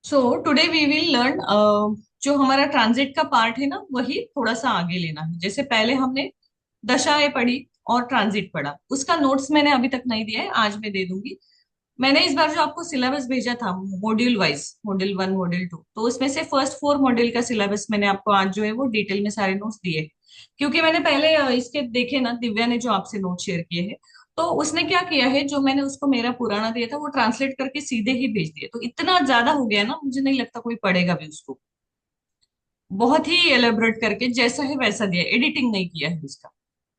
So today we will learn जो हमारा transit का पार्ट है ना वही थोड़ा सा आगे लेना है। जैसे पहले हमने दशाएं पढ़ी और ट्रांजिट पढ़ा, उसका नोट्स मैंने अभी तक नहीं दिया है, आज मैं दे दूंगी। मैंने इस बार जो आपको सिलेबस भेजा था मॉड्यूल वाइज, मॉड्यूल 1 मॉड्यूल 2, तो उसमें से फर्स्ट 4 मॉड्यूल का सिलेबस मैंने आपको आज जो है वो डिटेल में सारे नोट्स दिए। क्योंकि मैंने पहले इसके देखे ना, दिव्या ने जो आपसे नोट शेयर किए हैं, तो उसने क्या किया है, जो मैंने उसको मेरा पुराना दिया था वो ट्रांसलेट करके सीधे ही भेज दिया, तो इतना ज्यादा हो गया ना, मुझे नहीं लगता कोई पढ़ेगा भी उसको। बहुत ही एलेबरेट करके जैसा है वैसा दिया, एडिटिंग नहीं किया है उसका।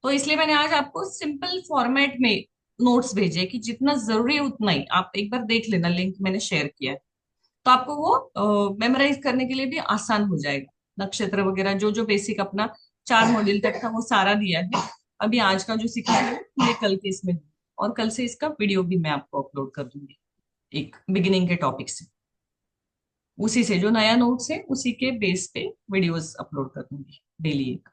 तो इसलिए मैंने आज आपको सिंपल फॉर्मेट में नोट्स भेजे कि जितना जरूरी है उतना ही आप एक बार देख लेना, लिंक मैंने शेयर किया है। तो आपको वो मेमोराइज करने के लिए भी आसान हो जाएगा। नक्षत्र वगैरह जो जो बेसिक अपना 4 मॉड्यूल तक था वो सारा दिया है। अभी आज का जो सीखा है ये कल के इसमें दूंगी। और कल से इसका वीडियो भी मैं आपको अपलोड कर दूंगी, एक बिगिनिंग के टॉपिक से। उसी से जो नया नोट्स है उसी के बेस पे वीडियोस अपलोड कर दूंगी डेली एक।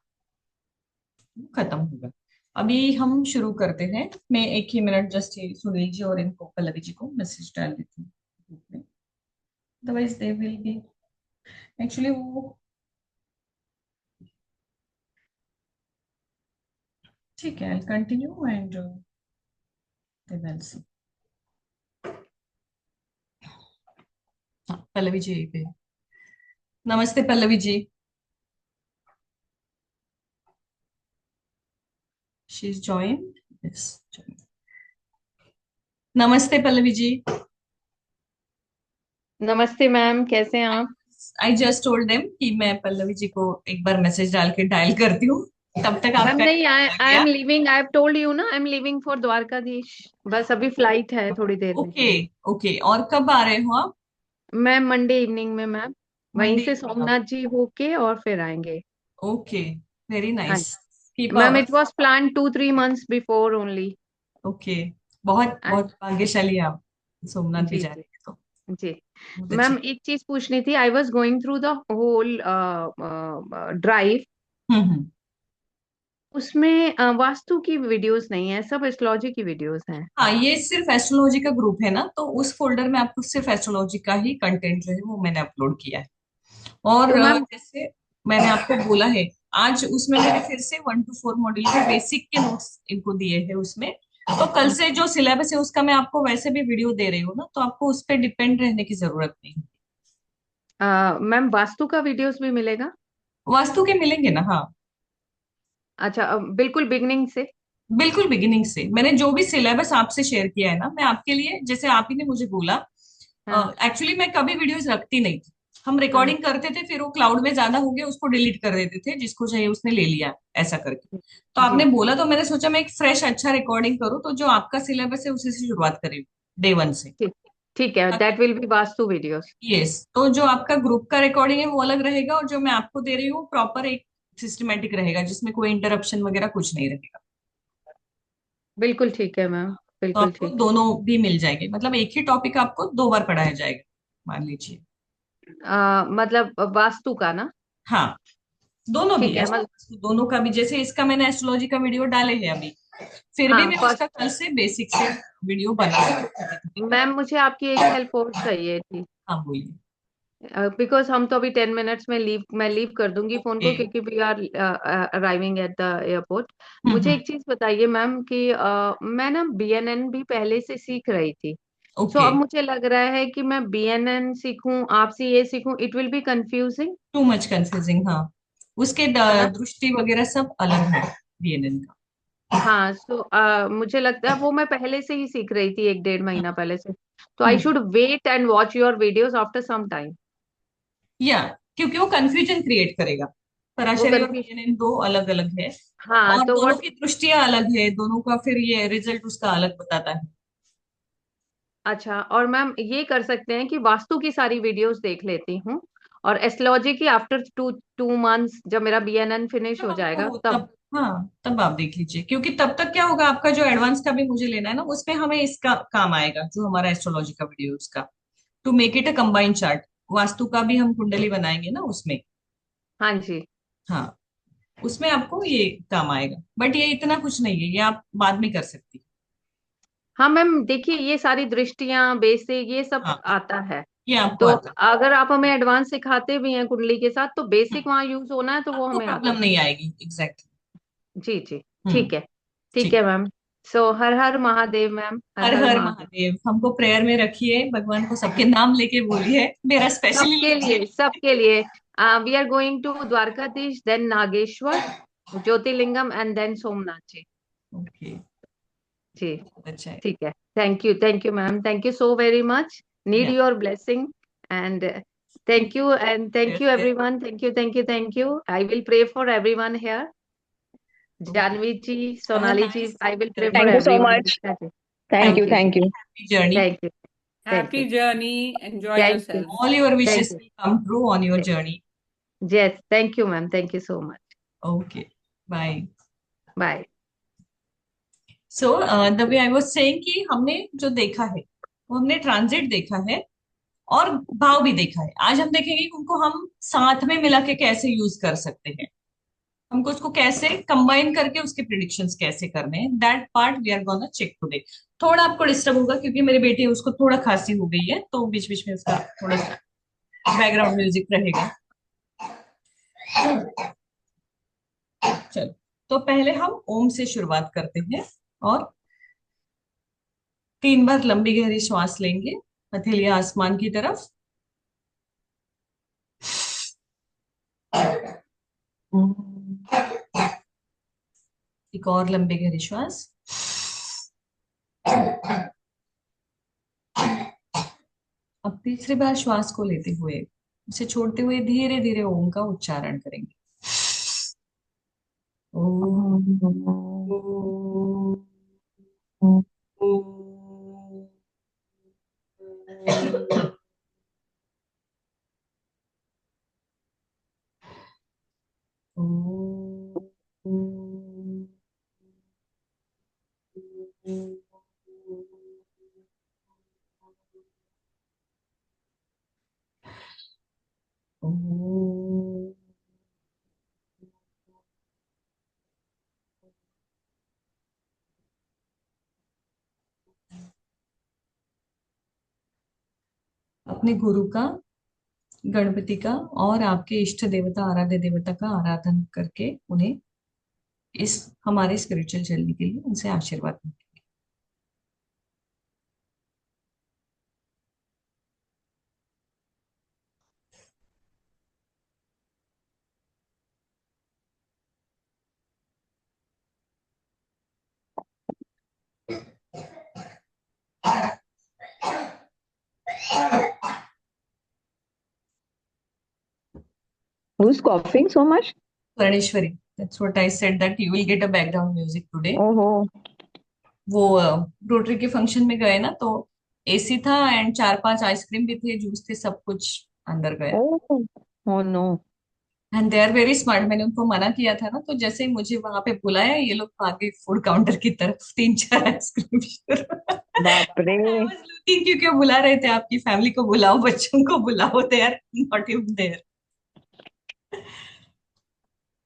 खत्म होगा। अभी हम शुरू करते हैं। मैं एक ही मिनट जस्ट ये सुनील जी और इनको पल्लवी जी को मैसेज डाल देती हूँ ग्रुप में, otherwise they will be actually वो। ठीक है, continue and then will see. Pallavi ji यहीं पे है। नमस्ते Pallavi ji. She is join. Yes. नमस्ते पल्लवी जी। नमस्ते मैम, कैसे हैं आप? आई जस्ट टोल्ड देम कि मैं पल्लवी जी को एक बार मैसेज डाल के डायल करती हूँ, तब तक मैम आपका नहीं, email आई आ आई गया। Am leaving. I have told you ना, I am leaving for Dwarkadhish. बस अभी फ्लाइट है थोड़ी देर में। ओके। ओके, और कब आ रहे हो आप? मैं मंडे इवनिंग में मैम, वहीं मंडे से इवनिंग आप? सोमनाथ जी होके और फिर आएंगे। ओके, वेरी हाँ नाइस। जी keep ma'am, it hours. Was plan 2-3 months before only. Okay, बहुत हाँ बहुत भाग्यशाली आप सोमनाथ भी जी जा जी रहे हैं तो जी। बहुत अच्छी। मैम एक चीज पूछनी थी। I was going through the whole drive. Hmm. उसमें वास्तु की वीडियोस नहीं है, सब एस्ट्रोलॉजी की वीडियोस हैं। हाँ, ये सिर्फ एस्ट्रोलॉजी का ग्रुप है ना, तो उस फोल्डर में आपको सिर्फ एस्ट्रोलॉजी का ही कंटेंट जो है वो मैंने अपलोड किया है। और तो मैम, जैसे मैंने आपको बोला है, आज उसमें मैंने फिर से 1 to 4 मॉड्यूल के बेसिक के नोट्स इनको दिए हैं उसमें। तो कल से जो सिलेबस है उसका मैं आपको वैसे भी वीडियो दे रही हूँ ना, तो आपको उस पर डिपेंड रहने की जरूरत नहीं। मैम वास्तु का वीडियोस भी मिलेगा? वास्तु के मिलेंगे ना, हाँ। अच्छा, बिल्कुल बिगनिंग से। बिल्कुल बिगिनिंग से मैंने जो भी सिलेबस आपसे शेयर किया है ना, मैं आपके लिए, जैसे आप ही ने मुझे बोला, हाँ एक्चुअली मैं कभी वीडियोस रखती नहीं थी। हम हाँ। रिकॉर्डिंग करते थे, फिर वो क्लाउड में ज्यादा हो गया, उसको डिलीट कर देते थे, जिसको चाहिए उसने ले लिया, ऐसा करके। तो आपने जी बोला तो मैंने सोचा मैं एक फ्रेश अच्छा रिकॉर्डिंग करूँ, तो जो आपका सिलेबस है उसी से शुरुआत करें, डे 1 से। ठीक। ठीक है, ताकि that will be vastu videos. Yes, तो जो आपका ग्रुप का रिकॉर्डिंग है वो अलग रहेगा, और जो मैं आपको दे रही हूँ प्रॉपर एक सिस्टमेटिक रहेगा, जिसमें कोई इंटरप्शन वगैरह कुछ नहीं रहेगा। बिल्कुल ठीक है मैम, तो बिल्कुल आपको ठीक दोनों भी मिल जाएंगे, मतलब एक ही टॉपिक आपको 2 बार पढ़ाया जाएगा, मान लीजिए। है। मतलब वास्तु का ना? हाँ, दोनों भी ठीक है मतलब। एस्ट्रो दोनों का भी, जैसे इसका मैंने एस्ट्रोलॉजी का वीडियो डाले हैं अभी, फिर भी हाँ मैं फर्स्ट। उसका कल से बेसिक से वीडियो बना। मैम मुझे आपकी एक हेल्प और चाहिए थी। हाँ बोलिए। बिकॉज हम तो अभी 10 मिनट्स में लीव, मैं लीव कर दूंगी फोन ओके। को, क्योंकि we are arriving at the airport. मुझे हम्म। एक चीज बताइए मैम कि मैं ना बीएनएन भी पहले से सीख रही थी। So okay. अब मुझे लग रहा है कि मैं बीएनएन सीखूं, आपसे ये सीखूं, it will be confusing, too much confusing, हाँ। उसके है ना? दृष्टि वगैरह सब अलग है डीएनएन का। हाँ सो मुझे लगता है वो मैं पहले से ही सीख रही थी, 1-1.5 महीना पहले से। तो I hmm. Should wait and watch your videos after some time. या क्योंकि वो कंफ्यूजन क्रिएट करेगा। वो पराशरी और कंफ्यूज। डीएनएन दो अलग अलग है, हाँ और तो दोनों व्हाट। की दृष्टियां अलग है, दोनों का फिर ये रिजल्ट उसका अलग बताता है। अच्छा, और मैम ये कर सकते हैं कि वास्तु की सारी वीडियोस देख लेती हूँ, और एस्ट्रोलॉजी की आफ्टर 2-2 months जब मेरा बीएनएन फिनिश तब हो जाएगा आपको तब। तब हाँ, तब आप देख लीजिए, क्योंकि तब तक क्या होगा, आपका जो एडवांस का भी मुझे लेना है ना, उसमें हमें इसका काम आएगा, जो हमारा एस्ट्रोलॉजी का वीडियो उसका, to make it a combined chart. Vastu का भी हम कुंडली बनाएंगे ना उसमें। हाँ जी। हाँ, उसमें आपको ये काम आएगा, बट ये इतना कुछ नहीं है, ये आप बाद में कर सकती हाँ मैम देखिए, ये सारी दृष्टियां बेसिक ये सब हैं। हाँ। आता है। ये आपको तो आता है। अगर आप हमें एडवांस सिखाते भी हैं कुंडली के साथ, तो बेसिक वहां यूज होना है तो वो आपको हमें आता प्रॉब्लम है। नहीं आएगी, एग्जैक्टली। जी जी। हम्म। ठीक है। ठीक ठीक। है मैम। सो हर हर महादेव मैम, हर हर हर हर महादेव। महादेव, हमको प्रेयर में रखिए, भगवान को सबके नाम लेके बोलिए, मेरा स्पेशली सबके लिए, लीजिए। सबके लिए। वी आर गोइंग टू Dwarkadhish, then Nageshwar, Jyotirlingam and then Somnath ji. Okay. जी। बहुत अच्छा है। ठीक है। Thank you ma'am, thank you so very much. Need yeah. Your blessing and thank you, and thank yes you yes. Everyone, thank you, thank you, thank you. I will pray for everyone here. Okay. Janvi ji, have a Sonali ji, nice I will pray for Thank journey. you so everyone. much. Thank thank you. You जी। Thank you. Happy journey. Thank you. Thank you. Happy journey. Enjoy thank you. yourself. All your thank wishes you. Will come true on your journey. Yes, thank you ma'am, thank you so much. Okay. Bye. Bye. So the way I was saying कि हमने जो देखा है, वो हमने transit देखा है और भाव भी देखा है। आज हम देखेंगे कि उनको हम साथ में मिला के कैसे यूज कर सकते हैं, हमको उसको कैसे कंबाइन करके उसके प्रिडिक्शंस कैसे करने हैं। That part we are gonna check today. थोड़ा आपको डिस्टर्ब होगा क्योंकि मेरे बेटे उसको थोड़ा खांसी हो गई है, तो बीच बीच में उसका थोड़ा बैकग्राउंड म्यूजिक रहेगा। चलो, तो पहले हम ओम से शुरुआत करते हैं और 3 बार लंबी गहरी श्वास लेंगे, हथेलियां आसमान की तरफ। एक और लंबी गहरी श्वास। अब तीसरी बार श्वास को लेते हुए, उसे छोड़ते हुए धीरे धीरे ओम का उच्चारण करेंगे। ओम। अपने गुरु का, गणपति का और आपके इष्ट देवता, आराध्य देवता का आराधन करके उन्हें इस हमारे स्पिरिचुअल जर्नी के लिए उनसे आशीर्वाद लें। Who's coughing so much? Praneshwari, that's what I said that you will get a background music today. Oh, वो रोटरी के फंक्शन में गए ना, तो एसी था एंड 4-5 आइसक्रीम भी थे, जूस थे, सब कुछ अंदर गया। oh, oh no. And they are very smart. मैंने उनको मना किया था ना, तो जैसे ही मुझे वहां पे बुलाया, ये लोग आगे फूड काउंटर की तरफ 3-4 आइसक्रीम शुरू। बाप रे. आई वाज लुकिंग, क्यों क्यों बुला रहे थे, आपकी फैमिली को बुलाओ, बच्चों को बुलाओ, they are not even there.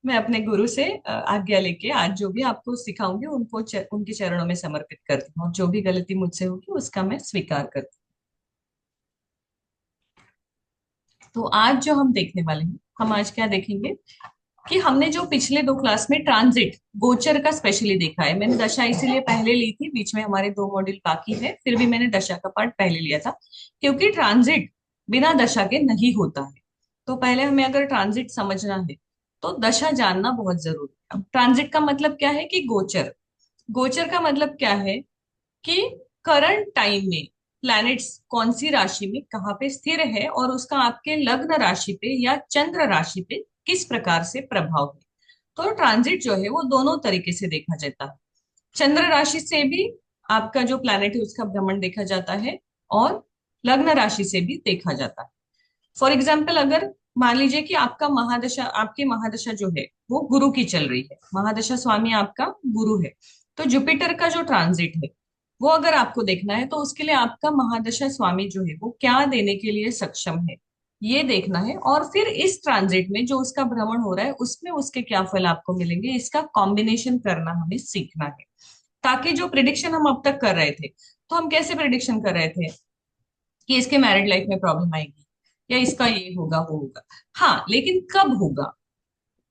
मैं अपने गुरु से आज्ञा लेके आज जो भी आपको सिखाऊंगी उनको उनके चरणों में समर्पित करती हूँ, और जो भी गलती मुझसे होगी उसका मैं स्वीकार करती हूँ। तो आज जो हम देखने वाले हैं, हम आज क्या देखेंगे कि हमने जो पिछले 2 क्लास में ट्रांजिट, गोचर का स्पेशली देखा है। मैंने दशा इसीलिए पहले ली थी, बीच में हमारे 2 मॉड्यूल बाकी है, फिर भी मैंने दशा का पार्ट पहले लिया था, क्योंकि ट्रांजिट बिना दशा के नहीं होता है। तो पहले हमें अगर ट्रांजिट समझना है तो दशा जानना बहुत जरूरी है। अब ट्रांजिट का मतलब क्या है कि गोचर। गोचर का मतलब क्या है कि करंट टाइम में प्लैनेट्स कौन सी राशि में कहाँ पे स्थिर है, और उसका आपके लग्न राशि पे या चंद्र राशि पे किस प्रकार से प्रभाव है। तो ट्रांजिट जो है वो दोनों तरीके से देखा जाता है। चंद्र राशि से भी आपका जो प्लैनेट है उसका भ्रमण देखा जाता है, और लग्न राशि से भी देखा जाता है। फॉर एग्जाम्पल, अगर मान लीजिए कि आपका महादशा, आपकी महादशा जो है वो गुरु की चल रही है, महादशा स्वामी आपका गुरु है, तो जुपिटर का जो ट्रांजिट है वो अगर आपको देखना है, तो उसके लिए आपका महादशा स्वामी जो है वो क्या देने के लिए सक्षम है, ये देखना है। और फिर इस ट्रांजिट में जो उसका भ्रमण हो रहा है उसमें उसके क्या फल आपको मिलेंगे, इसका कॉम्बिनेशन करना हमें सीखना है। ताकि जो प्रिडिक्शन हम अब तक कर रहे थे, तो हम कैसे प्रिडिक्शन कर रहे थे, कि इसके मैरिड लाइफ में प्रॉब्लम आएगी या इसका ये होगा वो होगा। हाँ, लेकिन कब होगा,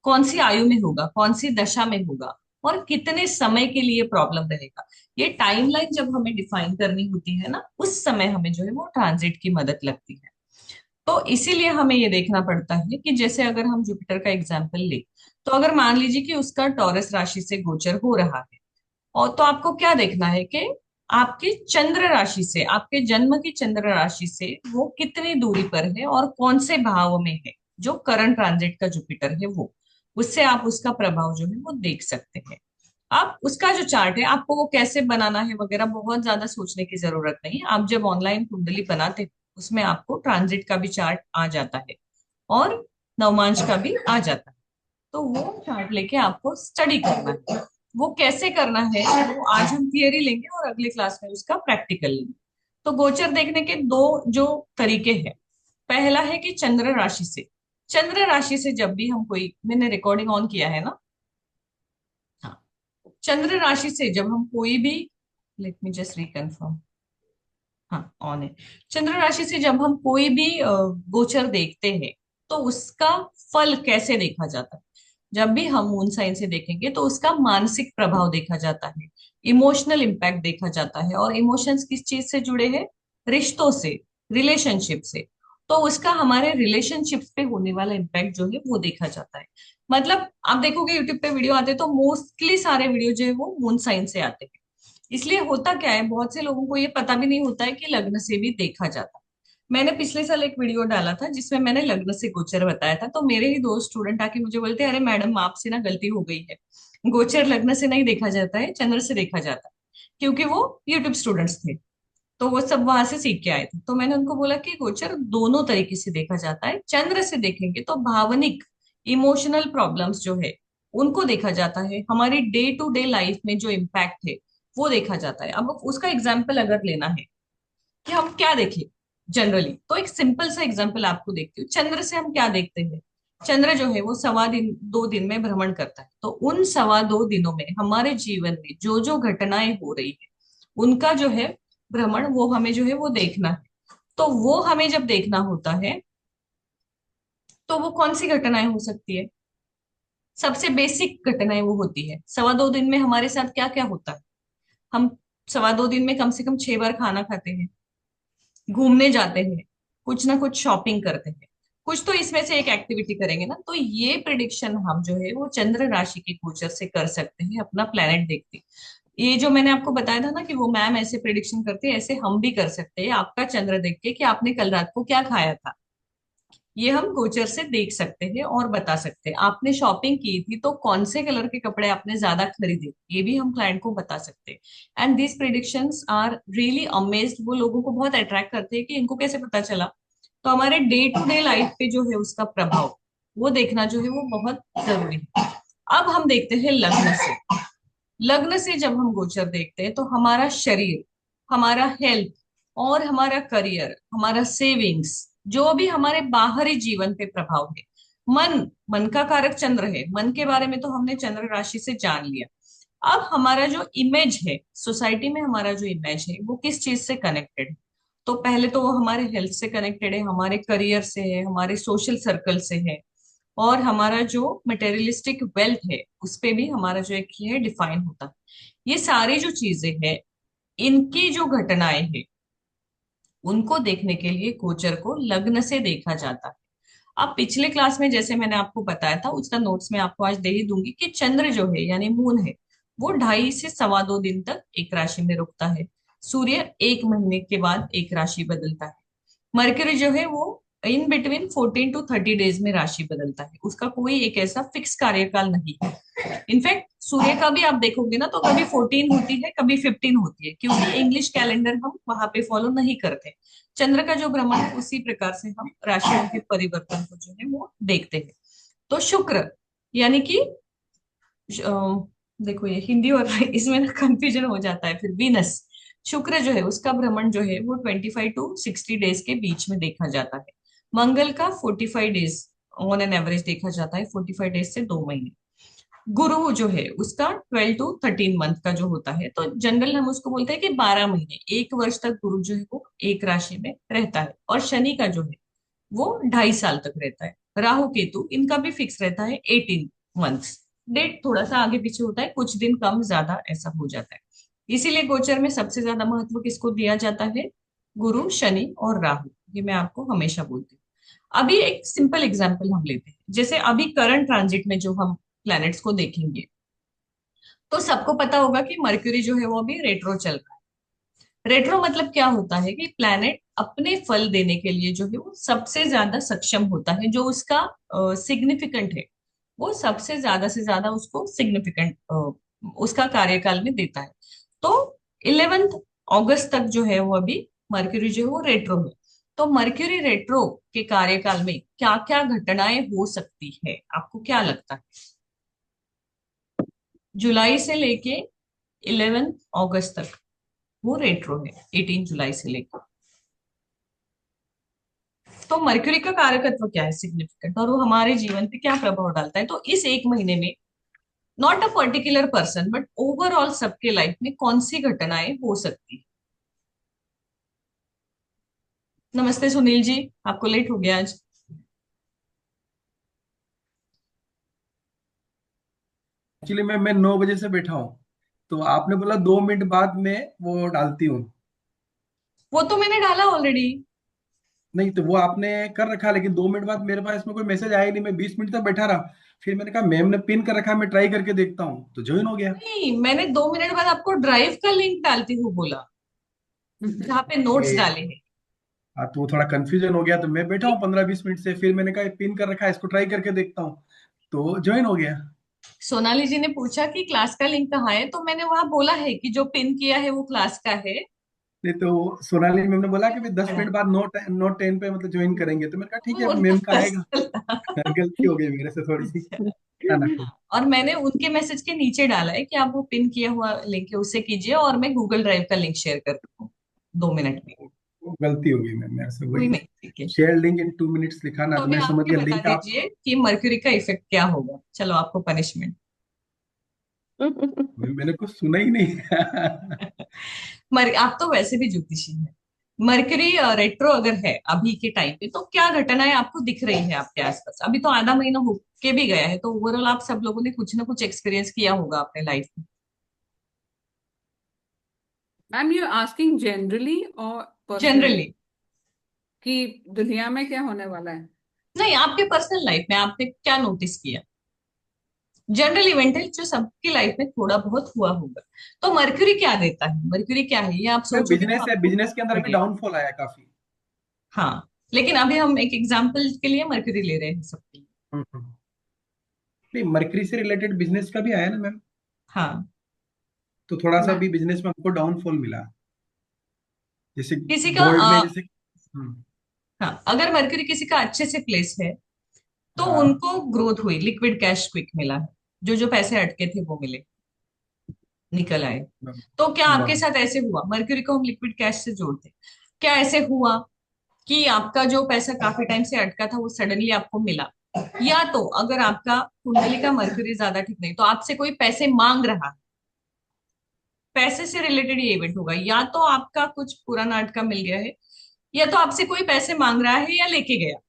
कौन सी आयु में होगा, कौन सी दशा में होगा, और कितने समय के लिए प्रॉब्लम रहेगा, ये टाइमलाइन जब हमें डिफाइन करनी होती है ना, उस समय हमें जो है वो ट्रांजिट की मदद लगती है। तो इसीलिए हमें ये देखना पड़ता है कि जैसे अगर हम जुपिटर का एग्जाम्पल ले, तो अगर मान लीजिए कि उसका टॉरस राशि से गोचर हो रहा है, और तो आपको क्या देखना है कि आपके चंद्र राशि से, आपके जन्म की चंद्र राशि से वो कितनी दूरी पर है और कौन से भाव में है, जो करंट ट्रांजिट का जुपिटर है वो, उससे आप उसका प्रभाव जो है वो देख सकते हैं। आप उसका जो चार्ट है, आपको वो कैसे बनाना है वगैरह बहुत ज्यादा सोचने की जरूरत नहीं है। आप जब ऑनलाइन कुंडली बनाते हैं, उसमें आपको ट्रांजिट का भी चार्ट आ जाता है और नवमांश का भी आ जाता है। तो वो चार्ट लेके आपको स्टडी करना है। वो कैसे करना है वो आज हम थियरी लेंगे और अगले क्लास में उसका प्रैक्टिकल लेंगे। तो गोचर देखने के दो जो तरीके हैं, पहला है कि चंद्र राशि से। चंद्र राशि से जब भी हम कोई, मैंने रिकॉर्डिंग ऑन किया है ना, हाँ, चंद्र राशि से जब हम कोई भी, लेट मी जस्ट रिकन्फर्म, हाँ ऑन है। चंद्र राशि से जब हम कोई भी गोचर देखते हैं, तो उसका फल कैसे देखा जाता है। जब भी हम मून साइन से देखेंगे तो उसका मानसिक प्रभाव देखा जाता है, इमोशनल इम्पैक्ट देखा जाता है। और इमोशंस किस चीज से जुड़े हैं, रिश्तों से, रिलेशनशिप से। तो उसका हमारे रिलेशनशिप पे होने वाला इम्पैक्ट जो है वो देखा जाता है। मतलब आप देखोगे यूट्यूब पे वीडियो आते हैं तो मोस्टली सारे वीडियो जो है वो मून साइन से आते हैं। इसलिए होता क्या है, बहुत से लोगों को ये पता भी नहीं होता है कि लग्न से भी देखा जाता है। मैंने पिछले साल एक वीडियो डाला था जिसमें मैंने लग्न से गोचर बताया था, तो मेरे ही दो स्टूडेंट आके मुझे बोलते हैं, अरे मैडम आपसे ना गलती हो गई है, गोचर लग्न से नहीं देखा जाता है, चंद्र से देखा जाता है। क्योंकि वो यूट्यूब स्टूडेंट्स थे, तो वो सब वहां से सीख के आए थे। तो मैंने उनको बोला कि गोचर दोनों तरीके से देखा जाता है। चंद्र से देखेंगे तो भावनिक, इमोशनल प्रॉब्लम्स जो है उनको देखा जाता है, हमारी डे टू डे लाइफ में जो इम्पैक्ट है वो देखा जाता है। अब उसका एग्जाम्पल अगर लेना है कि हम क्या देखें जनरली, तो एक सिंपल सा एग्जाम्पल आपको देखती हूँ। चंद्र से हम क्या देखते हैं, चंद्र जो है वो 1.25 दिन 2 दिन में भ्रमण करता है। तो उन 2.25 दिनों में हमारे जीवन में जो जो घटनाएं हो रही है, उनका जो है भ्रमण, वो हमें जो है वो देखना है। तो वो हमें जब देखना होता है, तो वो कौन सी घटनाएं हो सकती है, सबसे बेसिक घटनाएं वो होती है। 2.25 दिन में हमारे साथ क्या क्या होता है। हम 2.25 दिन में कम से कम 6 बार खाना खाते हैं, घूमने जाते हैं, कुछ ना कुछ शॉपिंग करते हैं, कुछ तो इसमें से एक एक्टिविटी करेंगे ना। तो ये प्रिडिक्शन हम जो है वो चंद्र राशि के गोचर से कर सकते हैं, अपना प्लेनेट देखते हैं। ये जो मैंने आपको बताया था ना कि वो मैम ऐसे प्रिडिक्शन करते हैं, ऐसे हम भी कर सकते हैं आपका चंद्र देख के कि आपने कल रात को क्या खाया था। ये हम गोचर से देख सकते हैं और बता सकते हैं। आपने शॉपिंग की थी तो कौन से कलर के कपड़े आपने ज्यादा खरीदे, ये भी हम क्लाइंट को बता सकते हैं। And these predictions are really amazed, वो लोगों को बहुत अट्रैक्ट करते हैं कि इनको कैसे पता चला। तो हमारे डे टू डे लाइफ पे जो है उसका प्रभाव वो देखना जो है वो बहुत जरूरी है। अब हम देखते हैं लग्न से। लग्न से जब हम गोचर देखते हैं तो हमारा शरीर, हमारा हेल्थ और हमारा करियर, हमारा सेविंग्स, जो भी हमारे बाहरी जीवन पे प्रभाव है, मन, मन का कारक चंद्र है, मन के बारे में तो हमने चंद्र राशि से जान लिया। अब हमारा जो इमेज है सोसाइटी में, हमारा जो इमेज है वो किस चीज से कनेक्टेड है। तो पहले तो वो हमारे हेल्थ से कनेक्टेड है, हमारे करियर से है, हमारे सोशल सर्कल से है, और हमारा जो मटेरियलिस्टिक वेल्थ है उस पे भी हमारा जो एक ये है डिफाइन होता है। ये सारी जो चीजें हैं, इनकी जो घटनाएं हैं, उनको देखने के लिए गोचर को लग्न से देखा जाता है। अब पिछले क्लास में जैसे मैंने आपको बताया था, उसका नोट्स मैं आपको आज दे ही दूंगी कि चंद्र जो है यानी मून है, वो 2.5 से 2.25 दिन तक एक राशि में रुकता है। सूर्य 1 महीने के बाद एक राशि बदलता है। मरकरी जो है वो इन बिटवीन 14 to 30 डेज में राशि बदलता है, उसका कोई एक ऐसा फिक्स कार्यकाल नहीं है। इनफैक्ट सूर्य का भी आप देखोगे ना तो कभी 14 होती है, कभी 15 होती है, क्योंकि इंग्लिश कैलेंडर हम वहां पे फॉलो नहीं करते। चंद्र का जो भ्रमण है उसी प्रकार से हम राशियों के परिवर्तन को जो है वो देखते हैं। तो शुक्र, यानी कि देखो ये हिंदी और इसमें ना कंफ्यूजन हो जाता है, फिर वीनस, शुक्र जो है उसका भ्रमण जो है वो 25 to 60 डेज के बीच में देखा जाता है। मंगल का 45 डेज ऑन एन एवरेज देखा जाता है, 45 डेज से 2 महीने। गुरु जो है उसका 12 to 13 मंथ का जो होता है, तो जनरल हम उसको बोलते हैं कि 12 महीने, 1 वर्ष तक गुरु जो है वो एक राशि में रहता है। और शनि का जो है वो 2.5 साल तक रहता है। राहु केतु इनका भी फिक्स रहता है 18 मंथ्स। डेट थोड़ा सा आगे पीछे होता है, कुछ दिन कम ज्यादा ऐसा हो जाता है। इसीलिए गोचर में सबसे ज्यादा महत्व किसको दिया जाता है? गुरु, शनि और राहु। ये मैं आपको हमेशा बोलती हूँ। अभी एक सिंपल एग्जांपल हम लेते हैं, जैसे अभी करंट ट्रांजिट में जो हम प्लैनेट्स को देखेंगे, तो सबको पता होगा कि मर्क्यूरी जो है वो अभी रेट्रो चल रहा है। रेट्रो मतलब क्या होता है कि प्लैनेट अपने फल देने के लिए जो है वो सबसे ज्यादा सक्षम होता है, जो उसका सिग्निफिकेंट है, वो सबसे ज्यादा से ज्यादा उसको सिग्निफिकेंट उसका कार्यकाल में देता है। तो 11 अगस्त तक जो है वो अभी मर्क्यूरी जो है वो रेट्रो में। तो मर्क्यूरी रेट्रो के कार्यकाल में क्या क्या घटनाएं हो सकती है, आपको क्या लगता है? जुलाई से लेके 11 अगस्त तक वो रेट्रो है, 18 जुलाई से लेकर। तो मरक्यूरी का कारकत्व क्या है, सिग्निफिकेंट, और वो हमारे जीवन पे क्या प्रभाव डालता है? तो इस एक महीने में not a particular person but overall सबके लाइफ में कौन सी घटनाएं हो सकती है? नमस्ते सुनील जी, आपको लेट हो गया आज। एक्चुअली मैं 9 बजे से बैठा हूँ। तो आपने बोला 2 मिनट बाद मैं वो डालती हूँ। वो तो मैंने डाला ऑलरेडी। नहीं तो वो आपने कर रखा, लेकिन 2 मिनट बाद मेरे पास इसमें कोई मैसेज आया ही नहीं। मैं 20 मिनट तक बैठा रहा। फिर मैंने कहा मैम ने पिन कर रखा, मैं ट्राई करके देखता हूँ, तो ज्वाइन हो गया। नहीं, मैंने 2 मिनट बाद आपको ड्राइव का लिंक डालती हूँ बोला, जहाँ पे नोट्स ये डाले हैं। हाँ, तो वो थोड़ा कंफ्यूजन हो गया, तो मैं बैठा हूँ 15-20 मिनट से। फिर मैंने कहा पिन कर रखा है, इसको ट्राई करके देखता हूँ, तो ज्वाइन हो गया। सोनाली जी ने पूछा कि क्लास का लिंक कहाँ है, तो मैंने वहां बोला है कि जो पिन किया है वो क्लास का है। नहीं तो सोनाली मैम ने बोला कि भाई 10 मिनट बाद नोट 10 पे मतलब ज्वाइन करेंगे, तो मैंने कहा ठीक है, वो उनका मैम का आएगा। पर्सनल था। गलती हो गई मेरे से थोड़ी सी। अच्छा। है ना। और मैंने उनके मैसेज के नीचे डाला है कि आप वो पिन किया हुआ लिंक है उससे कीजिए, और मैं गूगल ड्राइव का लिंक शेयर कर दूँ 2 मिनट में। वो गलती हो गई मैम मेरे से, कोई वही। नहीं, ठीक है। शेयर लिंक इन 2 मिनट्स लिखा ना, तो तो अभी मैं आप समझ ही गया बता लिंक आप। दीजिए कि मर्क्यूरी का इफेक्ट क्या होगा, चलो आपको पनिशमेंट। मैंने कुछ सुना ही नहीं। आप तो वैसे भी ज्योतिषी हैं। मरकरी रेट्रो अगर है अभी के टाइम पे, तो क्या घटनाएं आपको दिख रही है आपके आसपास? अभी तो आधा महीना हो के भी गया है, तो ओवरऑल आप सब लोगों ने कुछ ना कुछ एक्सपीरियंस किया होगा अपने लाइफ में। मैम यू आस्किंग जनरली और पर्सनली जनरली। कि दुनिया में क्या होने वाला है? नहीं, आपके पर्सनल लाइफ में आपने क्या नोटिस किया? जनरल इवेंट है जो सबकी लाइफ में थोड़ा बहुत हुआ होगा। तो मरकरी क्या देता है, मरकरी क्या है, ये आप सोचोगे तो बिजनेस है, आपको बिजनेस के अंदर भी लगेगा। डाउनफॉल आया काफी। हाँ, लेकिन अभी हम एक एग्जाम्पल के लिए मरकरी ले रहे हैं सबके लिए। हम्म। नहीं, मरकरी से रिलेटेड बिजनेस का भी आया ना मैम। हाँ। तो थोड़ा सा मैं भी बिजनेस में हमको डाउनफॉल मिला। जैसे किसी का गोल्ड में जैसे। हाँ, अगर मरकरी किसी का अच्छे से प्लेस है तो हाँ। उनको ग्रोथ हुई, लिक्विड कैश क्विक मिला है, जो जो पैसे अटके थे वो मिले, निकल आए। तो क्या आपके बराबर। साथ ऐसे हुआ? मरकरी को हम लिक्विड कैश से जोड़ते हैं। क्या ऐसे हुआ कि आपका जो पैसा काफी टाइम से अटका था वो सडनली आपको मिला? या तो अगर आपका कुंडली का मरकरी ज्यादा ठीक नहीं, तो आपसे कोई पैसे मांग रहा है, पैसे से रिलेटेड ये इवेंट होगा। या तो आपका कुछ पुराना अटका मिल गया है, या तो आपसे कोई पैसे मांग रहा है या लेके गया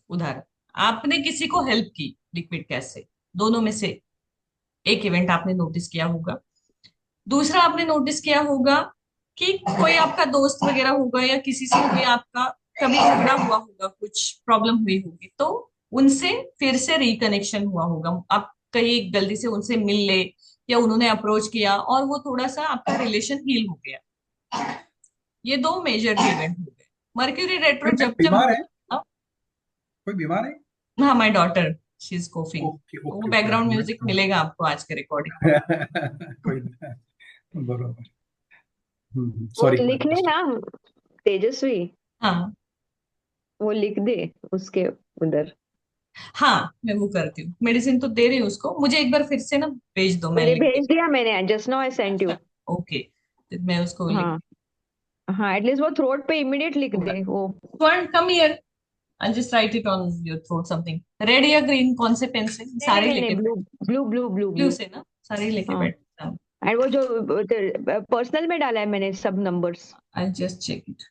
उधार। आपने किसी को हेल्प की लिक्विड कैश से, दोनों में से एक इवेंट आपने नोटिस किया होगा। दूसरा आपने नोटिस किया होगा कि कोई आपका दोस्त वगैरह होगा या किसी से भी आपका कभी झगड़ा हुआ होगा, कुछ प्रॉब्लम हुई होगी, तो उनसे फिर से रिकनेक्शन हुआ होगा। आप कहीं गलती से उनसे मिल ले, या उन्होंने अप्रोच किया और वो थोड़ा सा आपका रिलेशन हील हो गया। ये दो मेजर इवेंट हो गए। मर्क्यूरी रेट्रो कोई मैम जब जब बीमार है? होगा। कोई बीमार है? हाँ, my daughter, she is coughing. Okay तो वो ओके ओके, बैकग्राउंड मैं म्यूजिक मिलेगा आपको आज के रिकॉर्डिंग। कोई नहीं, बराबर। वो सॉरी। लिख ले ना, तेजस्वी, हाँ। वो लिख दे उसके उधर। हाँ, मैं वो करती हूँ, मेडिसिन तो दे रही हूँ उसको। मुझे एक बार फिर से ना भेज दो, मैं मुझे लिख भेज देती दिया मैंने, जस्ट नाउ आई हूँ। Send you. अच्छा, ओके, तो मैं उसको लिख हाँ हाँ, एटलीस्ट वो थ्रोट पे इमीडिएट लिख होगा। दे वो। स्वर्ण come here. I'll just write it on your throat something. Red या ग्रीन, कौन से पेन से? नहीं सारे नहीं नहीं, लेके ब्लू बैठ। Blue blue blue blue blue. से ना, सारे लेके हाँ, बैठ। एंड वो जो पर्सनल में डाला है मैंने सब numbers. I'll just check it।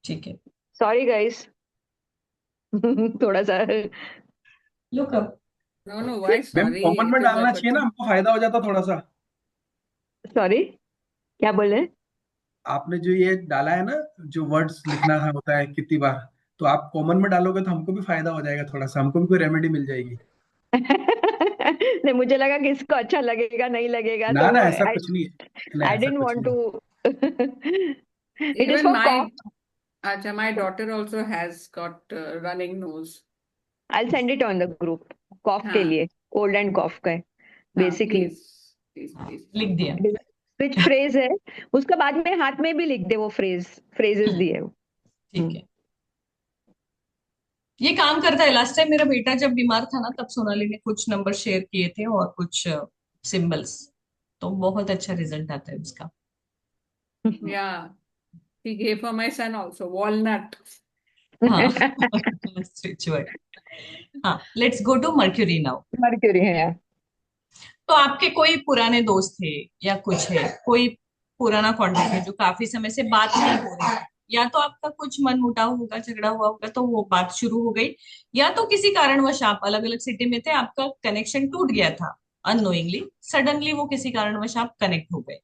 ठीक है। Sorry guys. थोड़ा सा। No, no, why ma'am sorry? Common में It is डालना better चाहिए ना, to. हमको फायदा हो जाता थोड़ा सा। सॉरी, क्या बोले? आपने जो ये डाला है ना, जो वर्ड्स लिखना है होता है कितनी बार, तो आप कॉमन में डालोगे तो हमको भी फायदा हो जाएगा थोड़ा सा, हमको भी कोई रेमेडी मिल जाएगी। नहीं, मुझे लगा कि इसको अच्छा लगेगा नहीं लगेगा, ना तो ना, वो ऐसा कुछ नहीं है। नहीं, आई ऐसा डिडंट कुछ वांट नहीं। To. It is Even for my, cough. acha, my daughter also has got running nose. I send it on the group. कॉफ के हाँ, लिए, कोल्ड एंड कॉफ का है हाँ, बेसिकली। please. लिख दिया। स्विच फ्रेज है, उसका बाद में हाथ में भी लिख दे, वो फ्रेजेस हम्म, दिए। ठीक है। ये काम करता है। लास्ट टाइम मेरा बेटा जब बीमार था ना, तब सोनाली ने कुछ नंबर शेयर किए थे और कुछ सिंबल्स, तो बहुत अच्छा रिजल्ट आता है उसका। Yeah, he gave for my son also walnut. हाँ। स्पिरिचुअल। हाँ, let's go to Mercury now. Mercury है। तो आपके कोई पुराने दोस्त थे या कुछ है, कोई पुराना कांटेक्ट है जो काफी समय से बात नहीं हो रही है, या तो आपका कुछ मन मुटाव होगा, झगड़ा हुआ होगा तो वो बात शुरू हो गई, या तो किसी कारणवश आप अलग अलग सिटी में थे, आपका कनेक्शन टूट गया था अननोइंगली, सडनली वो किसी कारणवश आप कनेक्ट हो गए।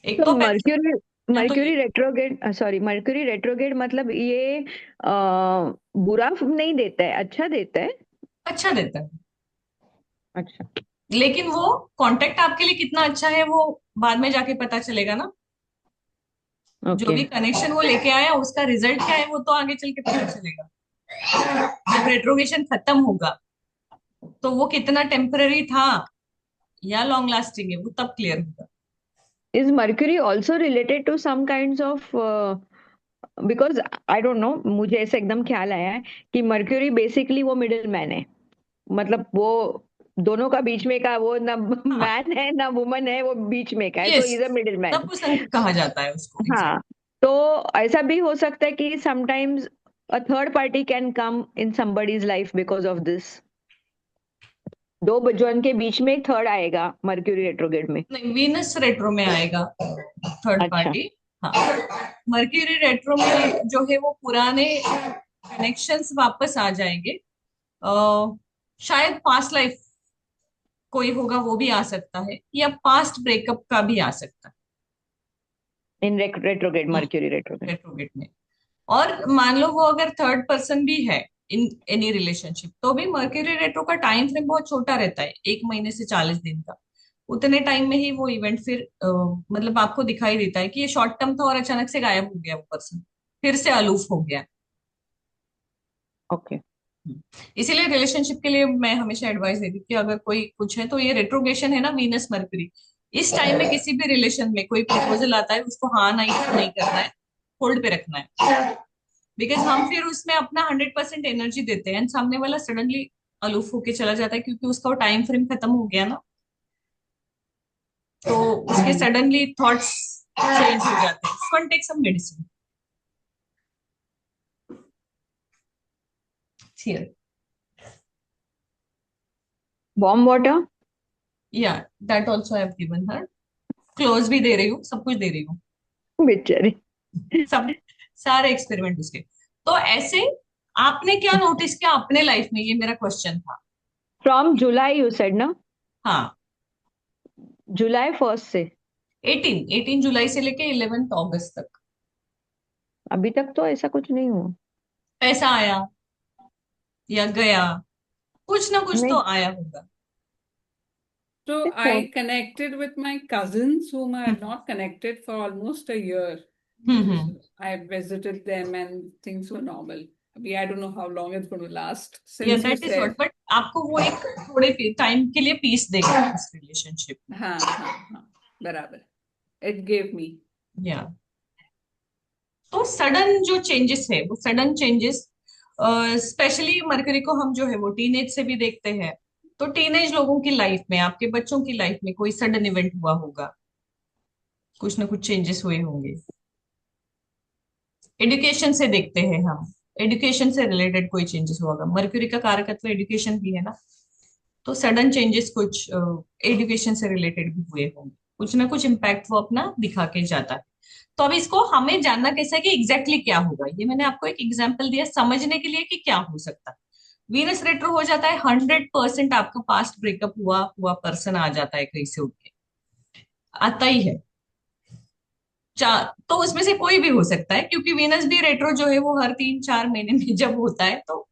एक तो तो वैसा, मर्क्यूरी या तो मर्क्यूरी ये रेट्रोगेट, सॉरी, मर्क्यूरी रेट्रोगेट मतलब ये बुरा नहीं देता है, अच्छा देता है। अच्छा देता है, अच्छा, लेकिन वो कांटेक्ट आपके लिए कितना अच्छा है वो बाद में जाके पता चलेगा ना। जो ओके। भी कनेक्शन वो लेके आया उसका रिजल्ट क्या है वो तो आगे चल के पता चलेगा। जब रेट्रोगेशन खत्म होगा तो वो कितना टेम्पररी था या लॉन्ग लास्टिंग है वो तब क्लियर होगा। Is Mercury also related to some kinds of, because I don't know, मुझे ऐसे एकदम ख्याल आया है कि मर्क्यूरी बेसिकली वो मिडिल मैन है, मतलब वो दोनों का बीच में का, वो ना हाँ, मैन है ना वुमन है, वो बीच में का है, तो yes, is a middle man. तपुसंग कहा जाता है उसको, एग्जैक्ट। हाँ, तो ऐसा भी हो सकता है कि sometimes a third party can come in somebody's life because of this. दो जन के बीच में एक थर्ड आएगा मर्क्यूरी रेट्रोगेट में। नहीं, वीनस रेट्रो में आएगा थर्ड अच्छा। पार्टी। हाँ, मर्क्यूरी रेट्रो में जो है वो पुराने कनेक्शंस वापस आ जाएंगे। शायद पास्ट लाइफ कोई होगा वो भी आ सकता है, या पास्ट ब्रेकअप का भी आ सकता इन रेट्रोगेट, है मर्क्यूरी रेट्रोगेट। रेट्रोगेट में। और मान लो वो अगर थर्ड पर्सन भी है इन एनी रिलेशनशिप, तो भी मर्क्यूरी रेट्रो का टाइम फ्रेम बहुत छोटा रहता है, 1 महीने से 40 दिन का। उतने टाइम में ही वो इवेंट फिर मतलब आपको दिखाई देता है कि ये शॉर्ट टर्म था और अचानक से गायब हो गया वो पर्सन, फिर से अलूफ हो गया। ओके। इसीलिए रिलेशनशिप के लिए मैं हमेशा एडवाइस देती हूँ कि अगर कोई कुछ है तो ये रेट्रोगेशन है ना, वीनस मर्करी, इस टाइम में किसी भी रिलेशन में कोई प्रपोजल आता है उसको हाँ नहीं करना है, होल्ड पे रखना है। बिकॉज हम फिर उसमें अपना 100% एनर्जी देते हैं एंड सामने वाला सडनली अलूफ होके चला जाता है क्योंकि उसका वो टाइम फ्रेम खत्म हो गया ना, तो उसके सडनली थॉट्स चेंज हो जाते हैं। So take some medicine here. Warm water. Yeah that also I have given her, close भी दे रही हूँ, सब कुछ दे रही हूँ, बेचारी। सब सारे एक्सपेरिमेंट उसके। तो ऐसे आपने क्या नोटिस किया अपने लाइफ में, ये मेरा क्वेश्चन था। फ्रॉम जुलाई यू सेड ना? हाँ, जुलाई फर्स्ट से 18 जुलाई से लेके 11 अगस्त तक अभी तक तो ऐसा कुछ नहीं हुआ। पैसा आया या गया, कुछ ना कुछ नहीं, तो आया होगा। So देखो। I connected with my cousins whom I had not connected for almost a year. Hmm. I visited them and things were normal. I don't know how long it's going to last. या Since you that is what, said, but आपको वो एक थोड़े time के लिए piece देगा इस relationship में। हाँ, बराबर. It gave me. या तो सडन जो चेंजेस है वो सडन चेंजेस, स्पेशली मरकरी को हम जो है वो टीनेज से भी देखते हैं। तो टीनेज लोगों की लाइफ में, आपके बच्चों की लाइफ में कोई सडन इवेंट हुआ होगा, कुछ ना कुछ चेंजेस हुए होंगे। एजुकेशन से देखते हैं हम, एजुकेशन से रिलेटेड कोई चेंजेस होगा, मर्क्यूरी का कारकत्व एजुकेशन भी है ना, तो सडन चेंजेस कुछ एजुकेशन से रिलेटेड भी हुए होंगे, कुछ ना कुछ इम्पैक्ट वो अपना दिखा के जाता है। तो अब इसको हमें जानना कैसा है कि एग्जैक्टली क्या होगा, ये मैंने आपको एक एग्जाम्पल दिया समझने के लिए कि क्या हो सकता है। वीनस रेट्रो हो जाता है 100%, आपका पास्ट ब्रेकअप हुआ हुआ पर्सन आ जाता है कहीं से उठ के, आता ही है। तो उसमें से कोई भी हो सकता है, क्योंकि वीनस भी रेट्रो जो है वो हर 3-4 महीने में जब होता है, तो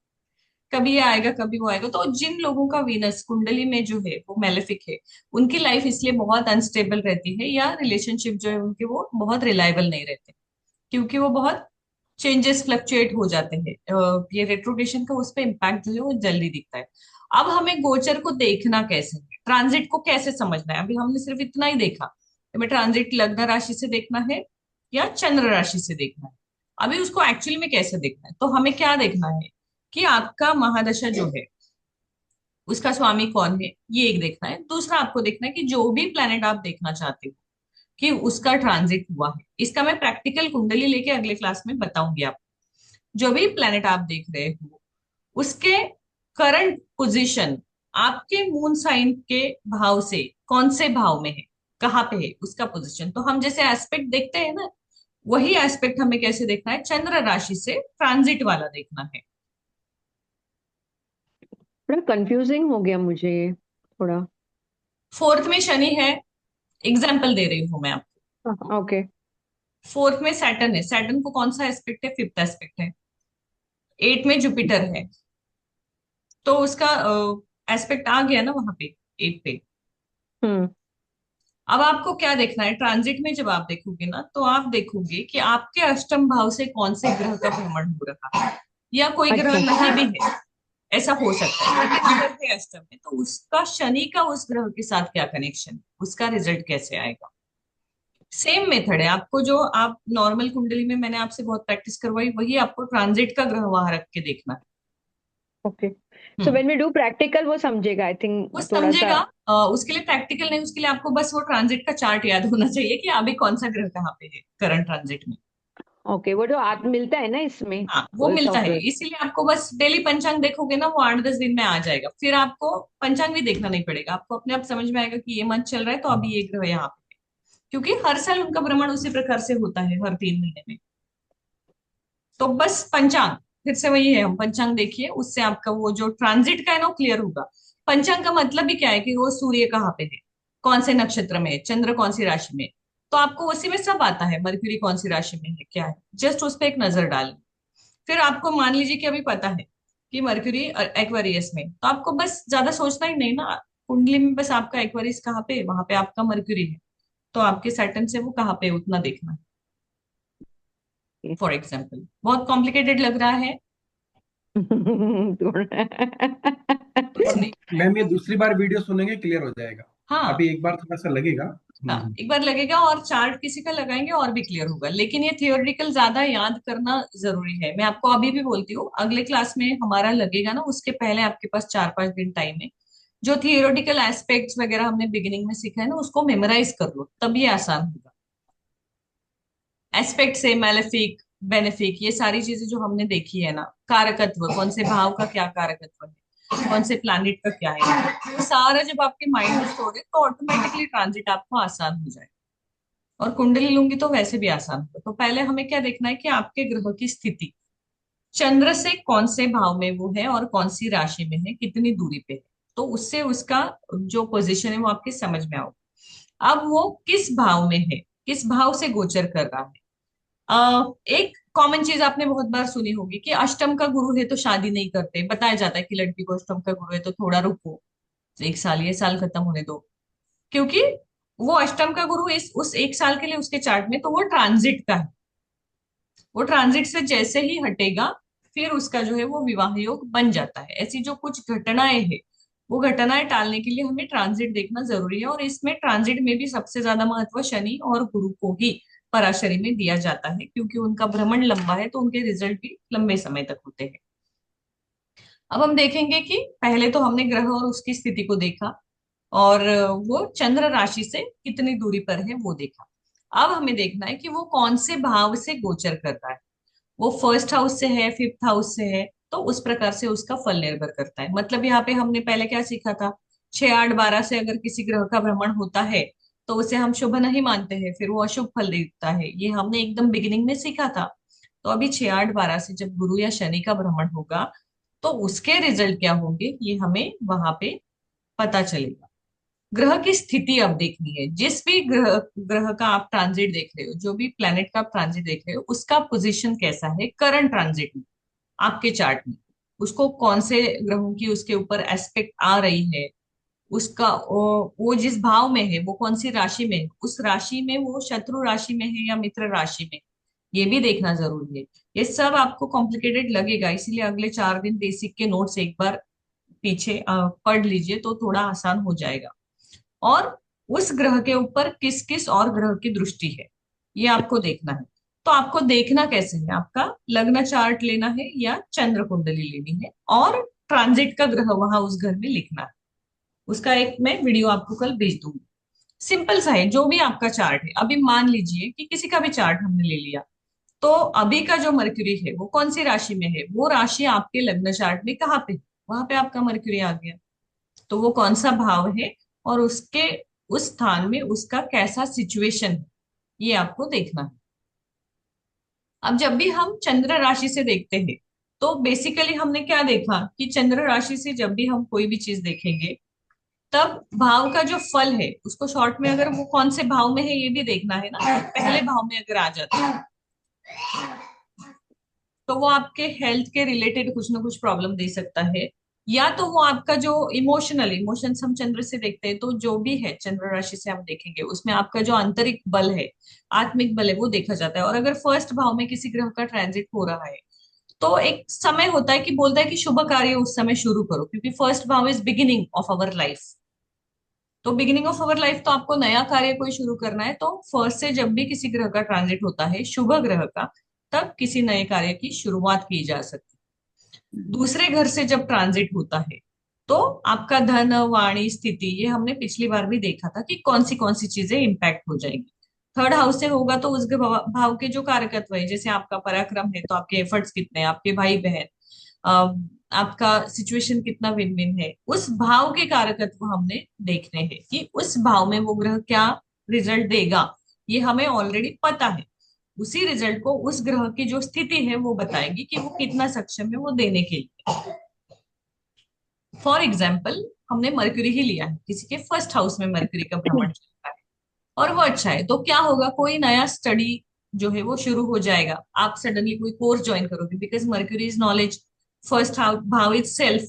कभी ये आएगा कभी वो आएगा। तो जिन लोगों का वीनस कुंडली में जो है वो मेलेफिक है, उनकी लाइफ इसलिए बहुत अनस्टेबल रहती है, या रिलेशनशिप जो है उनके वो बहुत रिलायबल नहीं रहते, क्योंकि वो बहुत चेंजेस फ्लक्चुएट हो जाते हैं। ये रेट्रोग्रेशन का उस पर इम्पैक्ट जो है वो जल्दी दिखता है। अब हमें गोचर को देखना कैसे है, ट्रांजिट को कैसे समझना है, अभी हमने सिर्फ इतना ही देखा, हमें ट्रांजिट लग्न राशि से देखना है या चंद्र राशि से देखना है। अभी उसको एक्चुअली में कैसे देखना है, तो हमें क्या देखना है कि आपका महादशा जो है उसका स्वामी कौन है, ये एक देखना है। दूसरा आपको देखना है कि जो भी प्लेनेट आप देखना चाहते हो कि उसका ट्रांजिट हुआ है। इसका मैं प्रैक्टिकल कुंडली लेके अगले क्लास में बताऊंगी आपको। जो भी प्लेनेट आप देख रहे हो उसके करंट पोजीशन आपके मून साइन के भाव से कौन से भाव में है, कहाँ पे है उसका पोजीशन। तो हम जैसे एस्पेक्ट देखते हैं ना, वही एस्पेक्ट हमें कैसे देखना है, चंद्र राशि से ट्रांजिट वाला देखना है। थोड़ा कंफ्यूजिंग हो गया मुझे ये, थोड़ा। फोर्थ में शनि है, एग्जाम्पल दे रही हूं मैं आपको। ओके। फोर्थ में सैटर्न है, सैटर्न को कौन सा एस्पेक्ट है, फिफ्थ एस्पेक्ट है। एट में जुपिटर है, तो उसका एस्पेक्ट आ गया ना वहां पे, एट पे। हम्म। अब आपको क्या देखना है, ट्रांजिट में जब आप देखोगे ना, तो आप देखोगे कि आपके अष्टम भाव से कौन से ग्रह का भ्रमण हो रहा है, या कोई ग्रह अच्छा। नहीं भी है, ऐसा हो सकता है। लेकिन अगर है अष्टम में, तो उसका शनि का उस ग्रह के साथ क्या कनेक्शन, उसका रिजल्ट कैसे आएगा। सेम मेथड है आपको, जो आप नॉर्मल कुंडली में मैंने आपसे बहुत प्रैक्टिस करवाई, वही आपको ट्रांजिट का ग्रह वहां रख के देखना है। Okay. So hmm, when we do practical वो समझेगा, आई वो थिंक थोड़ा सा। समझेगा। उसके लिए प्रैक्टिकल नहीं, उसके लिए आपको बस वो ट्रांजिट का चार्ट याद होना चाहिए कि अभी कौन सा ग्रह कहाँ पे है करंट ट्रांजिट में। ओके, वो जो आज मिलता है ना इसमें, हाँ वो मिलता है, सॉफ्टवेयर। इसीलिए आपको बस डेली पंचांग देखोगे ना, वो 8-10 दिन में आ जाएगा, फिर आपको पंचांग भी देखना नहीं पड़ेगा, आपको अपने आप समझ में आएगा कि ये मंथ चल रहा है तो अभी ये ग्रह यहाँ पे है। क्योंकि हर साल उनका भ्रमण उसी प्रकार से होता है, हर 3 महीने में। तो बस पंचांग, फिर से वही है, हम पंचांग देखिए, उससे आपका वो जो ट्रांजिट का है ना वो क्लियर होगा। पंचांग का मतलब ही क्या है कि वो सूर्य कहाँ पे है, कौन से नक्षत्र में है, चंद्र कौन सी राशि में है। तो आपको उसी में सब आता है, मरकरी कौन सी राशि में है क्या है, जस्ट उस पर एक नजर डाल। फिर आपको मान लीजिए कि अभी पता है कि मरकरी एक्वेरियस में, तो आपको बस ज्यादा सोचना ही नहीं ना, कुंडली में बस आपका एक्वेरियस कहाँ पे है, वहां पे आपका मरकरी है, तो आपके सैटर्न से वो कहाँ पे है उतना देखना है। फॉर एग्जाम्पल, बहुत कॉम्प्लिकेटेड लग रहा है, कुछ और नहीं। मैम ये दूसरी बार वीडियो सुनेंगे क्लियर हो जाएगा। हाँ अभी एक बार थोड़ा सा लगेगा। हाँ, एक बार लगेगा, और चार्ट किसी का लगाएंगे और भी क्लियर होगा, लेकिन ये थियोरिटिकल ज्यादा याद करना जरूरी है। मैं आपको अभी भी बोलती हूँ, अगले क्लास में हमारा लगेगा ना, उसके पहले आपके पास 4-5 दिन टाइम है। जो थियोरिटिकल एस्पेक्ट्स वगैरह हमने बिगिनिंग में सीखा है ना, उसको मेमोराइज कर लो, तब ये आसान होगा। एस्पेक्ट से मैलेफिक, बेनिफिक, ये सारी चीजें जो हमने देखी है ना, कारकत्व, कौन से भाव का क्या कारकत्व है, कौन से प्लैनेट का क्या है, ये सारा जब आपके माइंड में स्टोर है, तो ऑटोमेटिकली ट्रांजिट आपको आसान हो जाएगा। और कुंडली लूंगी तो वैसे भी आसान होगा। तो पहले हमें क्या देखना है कि आपके ग्रह की स्थिति, चंद्र से कौन से भाव में वो है और कौन सी राशि में है, कितनी दूरी पे है, तो उससे उसका जो पोजीशन है वो आपके समझ में आओगे। अब वो किस भाव में है, किस भाव से गोचर कर रहा है। एक कॉमन चीज आपने बहुत बार सुनी होगी कि अष्टम का गुरु है तो शादी नहीं करते, बताया जाता है कि लड़की को अष्टम का गुरु है तो थोड़ा रुको, 1 साल, ये साल खत्म होने दो, क्योंकि वो अष्टम का गुरु इस उस 1 साल के लिए उसके चार्ट में, तो वो ट्रांजिट का है। वो ट्रांजिट से जैसे ही हटेगा, फिर उसका जो है वो विवाह योग बन जाता है। ऐसी जो कुछ घटनाएं हैं, वो घटनाएं टालने के लिए हमें ट्रांजिट देखना जरूरी है, और इसमें ट्रांजिट में भी सबसे ज्यादा महत्व शनि और गुरु को ही पराशरी में दिया जाता है, क्योंकि उनका भ्रमण लंबा है तो उनके रिजल्ट भी लंबे समय तक होते हैं। अब हम देखेंगे कि पहले तो हमने ग्रह और उसकी स्थिति को देखा, और वो चंद्र राशि से कितनी दूरी पर है वो देखा। अब हमें देखना है कि वो कौन से भाव से गोचर कर रहा है। वो फर्स्ट हाउस से है, फिफ्थ हाउस से है, तो उस प्रकार से उसका फल निर्भर करता है। मतलब यहाँ पे हमने पहले क्या सीखा था, 6, 8, 12 से अगर किसी ग्रह का भ्रमण होता है तो उसे हम शुभ नहीं मानते हैं, फिर वो अशुभ फल देता है, ये हमने एकदम बिगिनिंग में सीखा था। तो अभी 6, 8, 12 से जब गुरु या शनि का भ्रमण होगा तो उसके रिजल्ट क्या होंगे ये हमें वहां पे पता चलेगा। ग्रह की स्थिति अब देखनी है, जिस भी ग्रह ग्रह का आप ट्रांजिट देख रहे हो, जो भी प्लेनेट का आप ट्रांजिट देख रहे हो, उसका पोजीशन कैसा है करंट ट्रांजिट में आपके चार्ट में, उसको कौन से ग्रहों की उसके ऊपर एस्पेक्ट आ रही है, उसका वो जिस भाव में है वो कौन सी राशि में है, उस राशि में वो शत्रु राशि में है या मित्र राशि में, ये भी देखना जरूरी है। ये सब आपको कॉम्प्लिकेटेड लगेगा, इसीलिए अगले 4 दिन बेसिक के नोट्स एक बार पीछे पढ़ लीजिए तो थोड़ा आसान हो जाएगा। और उस ग्रह के ऊपर किस किस और ग्रह की दृष्टि है ये आपको देखना है। तो आपको देखना कैसे है, आपका लग्न चार्ट लेना है या चंद्र कुंडली लेनी है, और ट्रांजिट का ग्रह वहां उस घर में लिखना है। उसका एक मैं वीडियो आपको कल भेज दूंगी। सिंपल सा है, जो भी आपका चार्ट है, अभी मान लीजिए कि किसी का भी चार्ट हमने ले लिया, तो अभी का जो मर्क्यूरी है वो कौन सी राशि में है, वो राशि आपके लग्न चार्ट में कहाँ पे है, वहां पे आपका मर्क्यूरी आ गया। तो वो कौन सा भाव है और उसके उस स्थान में उसका कैसा सिचुएशन है, ये आपको देखना है। अब जब भी हम चंद्र राशि से देखते हैं तो बेसिकली हमने क्या देखा कि चंद्र राशि से जब भी हम कोई भी चीज देखेंगे तब भाव का जो फल है उसको शॉर्ट में अगर वो कौन से भाव में है ये भी देखना है ना। पहले भाव में अगर आ जाता है तो वो आपके हेल्थ के रिलेटेड कुछ ना कुछ प्रॉब्लम दे सकता है, या तो वो आपका जो इमोशनल इमोशंस हम चंद्र से देखते हैं, तो जो भी है चंद्र राशि से हम देखेंगे उसमें आपका जो आंतरिक बल है, आत्मिक बल है, वो देखा जाता है। और अगर फर्स्ट भाव में किसी ग्रह का ट्रांजिट हो रहा है तो एक समय होता है कि बोलता है कि शुभ कार्य उस समय शुरू करो, क्योंकि फर्स्ट भाव is beginning of our life. तो बिगिनिंग ऑफ अवर लाइफ, तो आपको नया कार्य कोई शुरू करना है तो फर्स्ट से जब भी किसी ग्रह का ट्रांजिट होता है शुभ ग्रह का, तब किसी नए कार्य की शुरुआत की जा सकती है। दूसरे घर से जब ट्रांजिट होता है तो आपका धन वाणी स्थिति, ये हमने पिछली बार भी देखा था कि कौन सी चीजें इंपैक्ट हो जाएगी। थर्ड हाउस से होगा तो उस भाव के जो कारकत्व है, जैसे आपका पराक्रम है तो आपके एफर्ट्स कितने हैं, आपके भाई बहन, आपका सिचुएशन कितना विन विन है, उस भाव के कारकत्व हमने देखने हैं कि उस भाव में वो ग्रह क्या रिजल्ट देगा, ये हमें ऑलरेडी पता है। उसी रिजल्ट को उस ग्रह की जो स्थिति है वो बताएगी कि वो कितना सक्षम है वो देने के लिए। फॉर एग्जाम्पल हमने मरक्यूरी ही लिया है, किसी के फर्स्ट हाउस में मरक्यूरी का भ्रमण चल रहा है और वो अच्छा है, तो क्या होगा, कोई नया स्टडी जो है वो शुरू हो जाएगा, आप सडनली कोई कोर्स ज्वाइन करोगे, because mercury is knowledge, first भाव इज सेल्फ।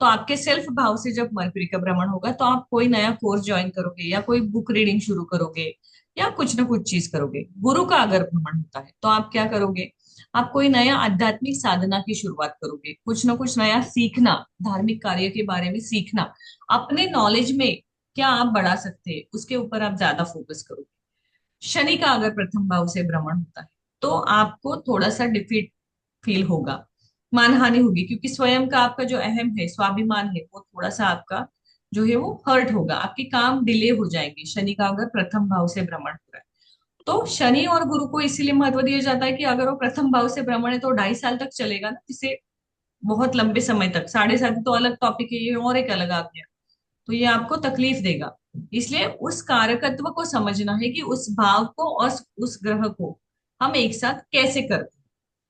तो आपके सेल्फ भाव से जब मरकरी का भ्रमण होगा तो आप कोई नया कोर्स ज्वाइन करोगे या कोई बुक रीडिंग शुरू करोगे या कुछ ना कुछ चीज करोगे। गुरु का अगर भ्रमण होता है तो आप क्या करोगे, आप कोई नया आध्यात्मिक साधना की शुरुआत करोगे, कुछ ना कुछ नया सीखना, धार्मिक कार्य के बारे में सीखना, अपने नॉलेज में क्या आप बढ़ा सकते हैं उसके ऊपर आप ज्यादा फोकस करोगे। शनि का अगर प्रथम भाव से भ्रमण होता है तो आपको थोड़ा सा डिफीट फील होगा, मानहानि होगी, क्योंकि स्वयं का आपका जो अहम है, स्वाभिमान है, वो थोड़ा सा आपका जो है वो हर्ट होगा, आपके काम डिले हो जाएंगे शनि का अगर प्रथम भाव से भ्रमण हो रहा है। तो शनि और गुरु को इसीलिए महत्व दिया जाता है कि अगर वो प्रथम भाव से भ्रमण है तो 2.5 साल तक चलेगा ना, जिसे बहुत लंबे समय तक, 7.5 तो अलग टॉपिक है, ये और एक अलग आ गया, तो ये आपको तकलीफ देगा। इसलिए उस कारकत्व को समझना है कि उस भाव को और उस ग्रह को हम एक साथ कैसे करते हैं।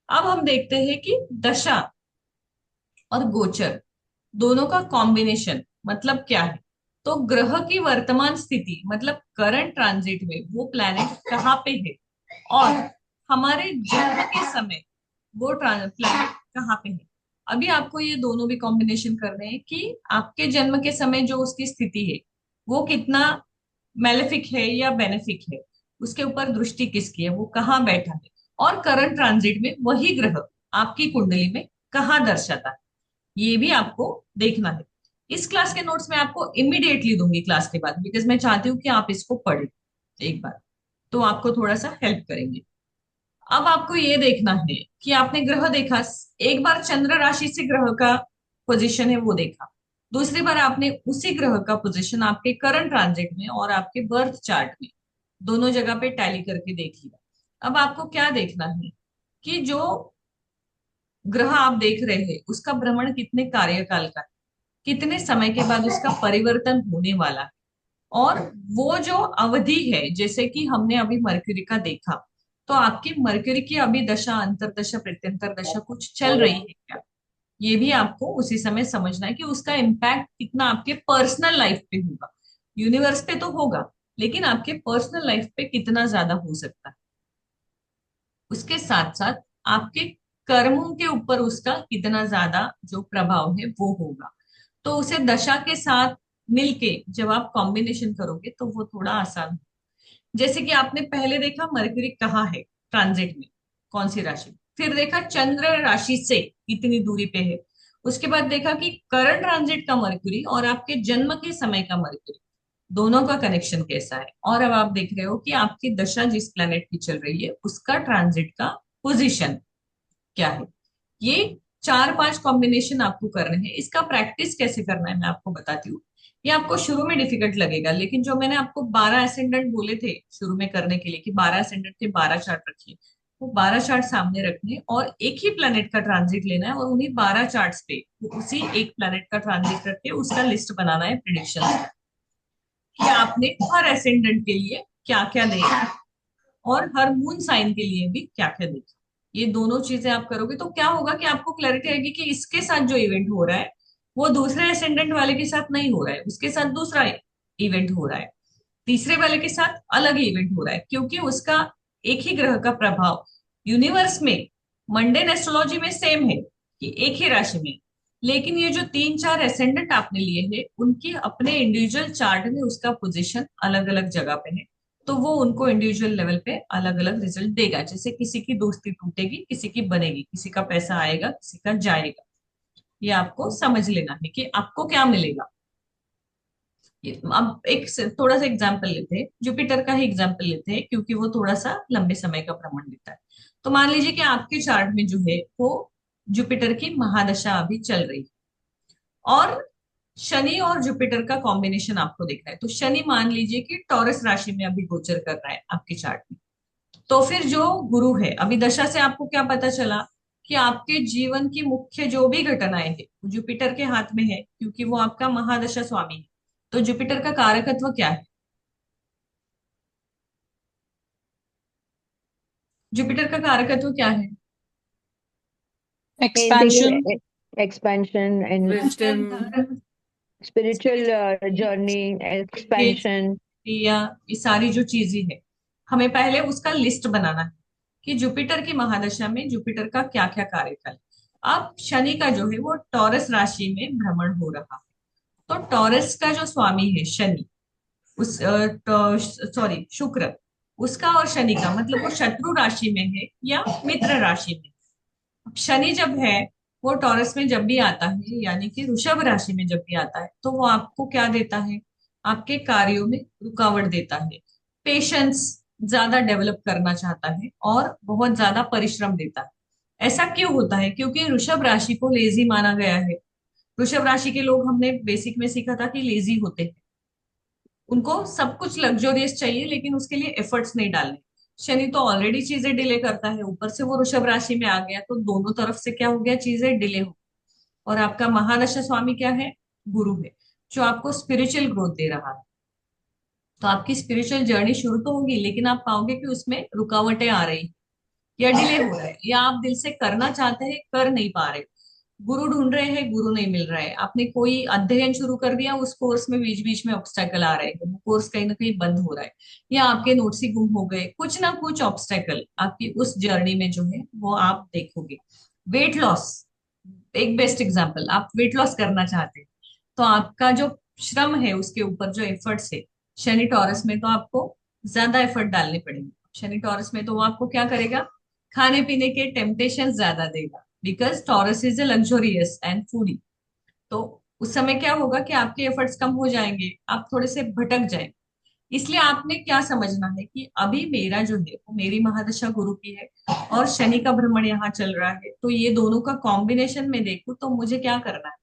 अब हम देखते हैं कि दशा और गोचर दोनों का कॉम्बिनेशन मतलब क्या है। तो ग्रह की वर्तमान स्थिति मतलब करंट ट्रांजिट में वो प्लैनेट कहाँ पे है, और हमारे जन्म के समय वो प्लैनेट कहाँ पे है। अभी आपको ये दोनों भी कॉम्बिनेशन करने हैं कि आपके जन्म के समय जो उसकी स्थिति है वो कितना मेलेफिक है या बेनिफिक है, उसके ऊपर दृष्टि किसकी है, वो कहाँ बैठा है, और करंट ट्रांजिट में वही ग्रह आपकी कुंडली में कहाँ दर्शाता है, ये भी आपको देखना है। इस क्लास के नोट्स मैं आपको इमिडिएटली दूंगी क्लास के बाद, बिकॉज मैं चाहती हूँ कि आप इसको पढ़ें एक बार, तो आपको थोड़ा सा हेल्प करेंगे। अब आपको ये देखना है कि आपने ग्रह देखा, एक बार चंद्र राशि से ग्रह का पोजीशन है वो देखा, दूसरी बार आपने उसी ग्रह का पोजीशन आपके करंट ट्रांजिट में और आपके बर्थ चार्ट में दोनों जगह पे टैली करके देख लिया। अब आपको क्या देखना है कि जो ग्रह आप देख रहे हैं उसका भ्रमण कितने कार्यकाल का है, कितने समय के बाद उसका परिवर्तन होने वाला है, और वो जो अवधि है, जैसे कि हमने अभी मरक्यूरी का देखा, तो आपकी मरक्यूरी की अभी दशा, अंतरदशा, प्रत्यंतर दशा कुछ चल रही है क्या, ये भी आपको उसी समय समझना है कि उसका इम्पैक्ट कितना आपके पर्सनल लाइफ पे होगा। यूनिवर्स पे तो होगा, लेकिन आपके पर्सनल लाइफ पे कितना ज्यादा हो सकता है। उसके साथ साथ आपके कर्मों के ऊपर उसका कितना ज्यादा जो प्रभाव है वो होगा। तो उसे दशा के साथ मिलके जब आप कॉम्बिनेशन करोगे तो वो थोड़ा आसान हो। जैसे कि आपने पहले देखा मरकरी कहाँ है ट्रांजिट में, कौन सी राशि में, फिर देखा चंद्र राशि से इतनी दूरी पे है, उसके बाद देखा कि करंट ट्रांजिट का मरकरी और आपके जन्म के समय का मरकरी, दोनों का कनेक्शन कैसा है, और अब आप देख रहे हो कि आपकी दशा जिस प्लेनेट की चल रही है उसका ट्रांजिट का पोजीशन क्या है। ये 4-5 कॉम्बिनेशन आपको करने हैं। इसका प्रैक्टिस कैसे करना है मैं आपको बताती हूँ। ये आपको शुरू में डिफिकल्ट लगेगा, लेकिन जो मैंने आपको 12 असेंडेंट बोले थे शुरू में करने के लिए कि 12 असेंडेंट के 12 चार्ट रखिए, वो 12 चार्ट सामने रखने और एक ही प्लेनेट का ट्रांजिट लेना है, और उन्हीं 12 चार्ट्स पे उसी एक प्लेनेट का ट्रांजिट करके उसका लिस्ट बनाना है प्रिडिक्शन कि आपने हर असेंडेंट के लिए क्या क्या देखा और हर मून साइन के लिए भी क्या क्या देखा। ये दोनों चीजें आप करोगे तो क्या होगा कि आपको क्लैरिटी आएगी कि इसके साथ जो इवेंट हो रहा है वो दूसरे असेंडेंट वाले के साथ नहीं हो रहा है, उसके साथ दूसरा इवेंट हो रहा है, तीसरे वाले के साथ अलग इवेंट हो रहा है, क्योंकि उसका एक ही ग्रह का प्रभाव यूनिवर्स में, मंडेन एस्ट्रोलॉजी में सेम है कि एक ही राशि में, लेकिन ये जो 3-4 एसेंडेंट आपने लिए हैं उनके अपने इंडिविजुअल चार्ट में उसका पोजीशन अलग अलग जगह पे है, तो वो उनको इंडिविजुअल लेवल पे अलग अलग रिजल्ट देगा। जैसे किसी की दोस्ती टूटेगी, किसी की बनेगी, किसी का पैसा आएगा, किसी का जाएगा। ये आपको समझ लेना है कि आपको क्या मिलेगा। अब एक थोड़ा सा एग्जाम्पल लेते हैं, जुपिटर का ही एग्जाम्पल लेते हैं क्योंकि वो थोड़ा सा लंबे समय का भ्रमण देता है। तो मान लीजिए कि आपके चार्ट में जो है वो जुपिटर की महादशा अभी चल रही है, और शनि और जुपिटर का कॉम्बिनेशन आपको दिख रहा है। तो शनि मान लीजिए कि टॉरस राशि में अभी गोचर कर रहा है आपके चार्ट में। तो फिर जो गुरु है, अभी दशा से आपको क्या पता चला कि आपके जीवन की मुख्य जो भी घटनाएं हैं वो जुपिटर के हाथ में है, क्योंकि वो आपका महादशा स्वामी है। तो जुपिटर का कारकत्व क्या है? जुपिटर का कारकत्व क्या है? Expansion. expansion and Wisdom. spiritual journey, expansion. या ये सारी जो चीजें है, हमें पहले उसका लिस्ट बनाना है कि जुपिटर की महादशा में जुपिटर का क्या क्या कार्यकाल है। अब शनि का जो है वो टॉरस राशि में भ्रमण हो रहा है। तो टॉरस का जो स्वामी है शनि, उस सॉरी शुक्र, उसका और शनि का मतलब वो शत्रु राशि में है या मित्र राशि में। अब शनि जब है वो टॉरस में जब भी आता है, यानी कि वृषभ राशि में जब भी आता है, तो वो आपको क्या देता है? आपके कार्यों में रुकावट देता है, पेशेंस ज्यादा डेवलप करना चाहता है और बहुत ज्यादा परिश्रम देता है। ऐसा क्यों होता है? क्योंकि वृषभ राशि को लेजी माना गया है। वृषभ राशि के लोग, हमने बेसिक में सीखा था कि लेजी होते हैं, उनको सब कुछ लग्जोरियस चाहिए लेकिन उसके लिए एफर्ट्स नहीं डालने। शनि तो ऑलरेडी चीजें डिले करता है, ऊपर से वो वृषभ राशि में आ गया तो दोनों तरफ से क्या हो गया, चीजें डिले हो। और आपका महादशा स्वामी क्या है? गुरु है, जो आपको स्पिरिचुअल ग्रोथ दे रहा है। तो आपकी स्पिरिचुअल जर्नी शुरू तो होगी, लेकिन आप पाओगे कि उसमें रुकावटें आ रही, या डिले हो रहा है, या आप दिल से करना चाहते हैं कर नहीं पा रहे, गुरु ढूंढ रहे हैं गुरु नहीं मिल रहा है, आपने कोई अध्ययन शुरू कर दिया उस कोर्स में बीच बीच में ऑब्स्टेकल आ रहे हैं, वो कोर्स कहीं ना कहीं बंद हो रहा है, या आपके नोट्स ही गुम हो गए, कुछ ना कुछ ऑब्स्टेकल आपकी उस जर्नी में जो है वो आप देखोगे। वेट लॉस एक बेस्ट एग्जाम्पल, आप वेट लॉस करना चाहते हैं तो आपका जो श्रम है उसके ऊपर जो एफर्ट्स है, शनि टॉरस में तो आपको ज्यादा एफर्ट डालने पड़ेंगे। शनि टॉरस में तो वो आपको क्या करेगा? खाने पीने के टेम्पटेशन ज्यादा देगा, because taurus is a luxurious and foodie. तो उस समय क्या होगा कि आपके एफर्ट्स कम हो जाएंगे, आप थोड़े से भटक जाएंगे। इसलिए आपने क्या समझना है कि अभी मेरा जो है वो मेरी महादशा गुरु की है और शनि का भ्रमण यहाँ चल रहा है, तो ये दोनों का कॉम्बिनेशन में देखूं तो मुझे क्या करना है?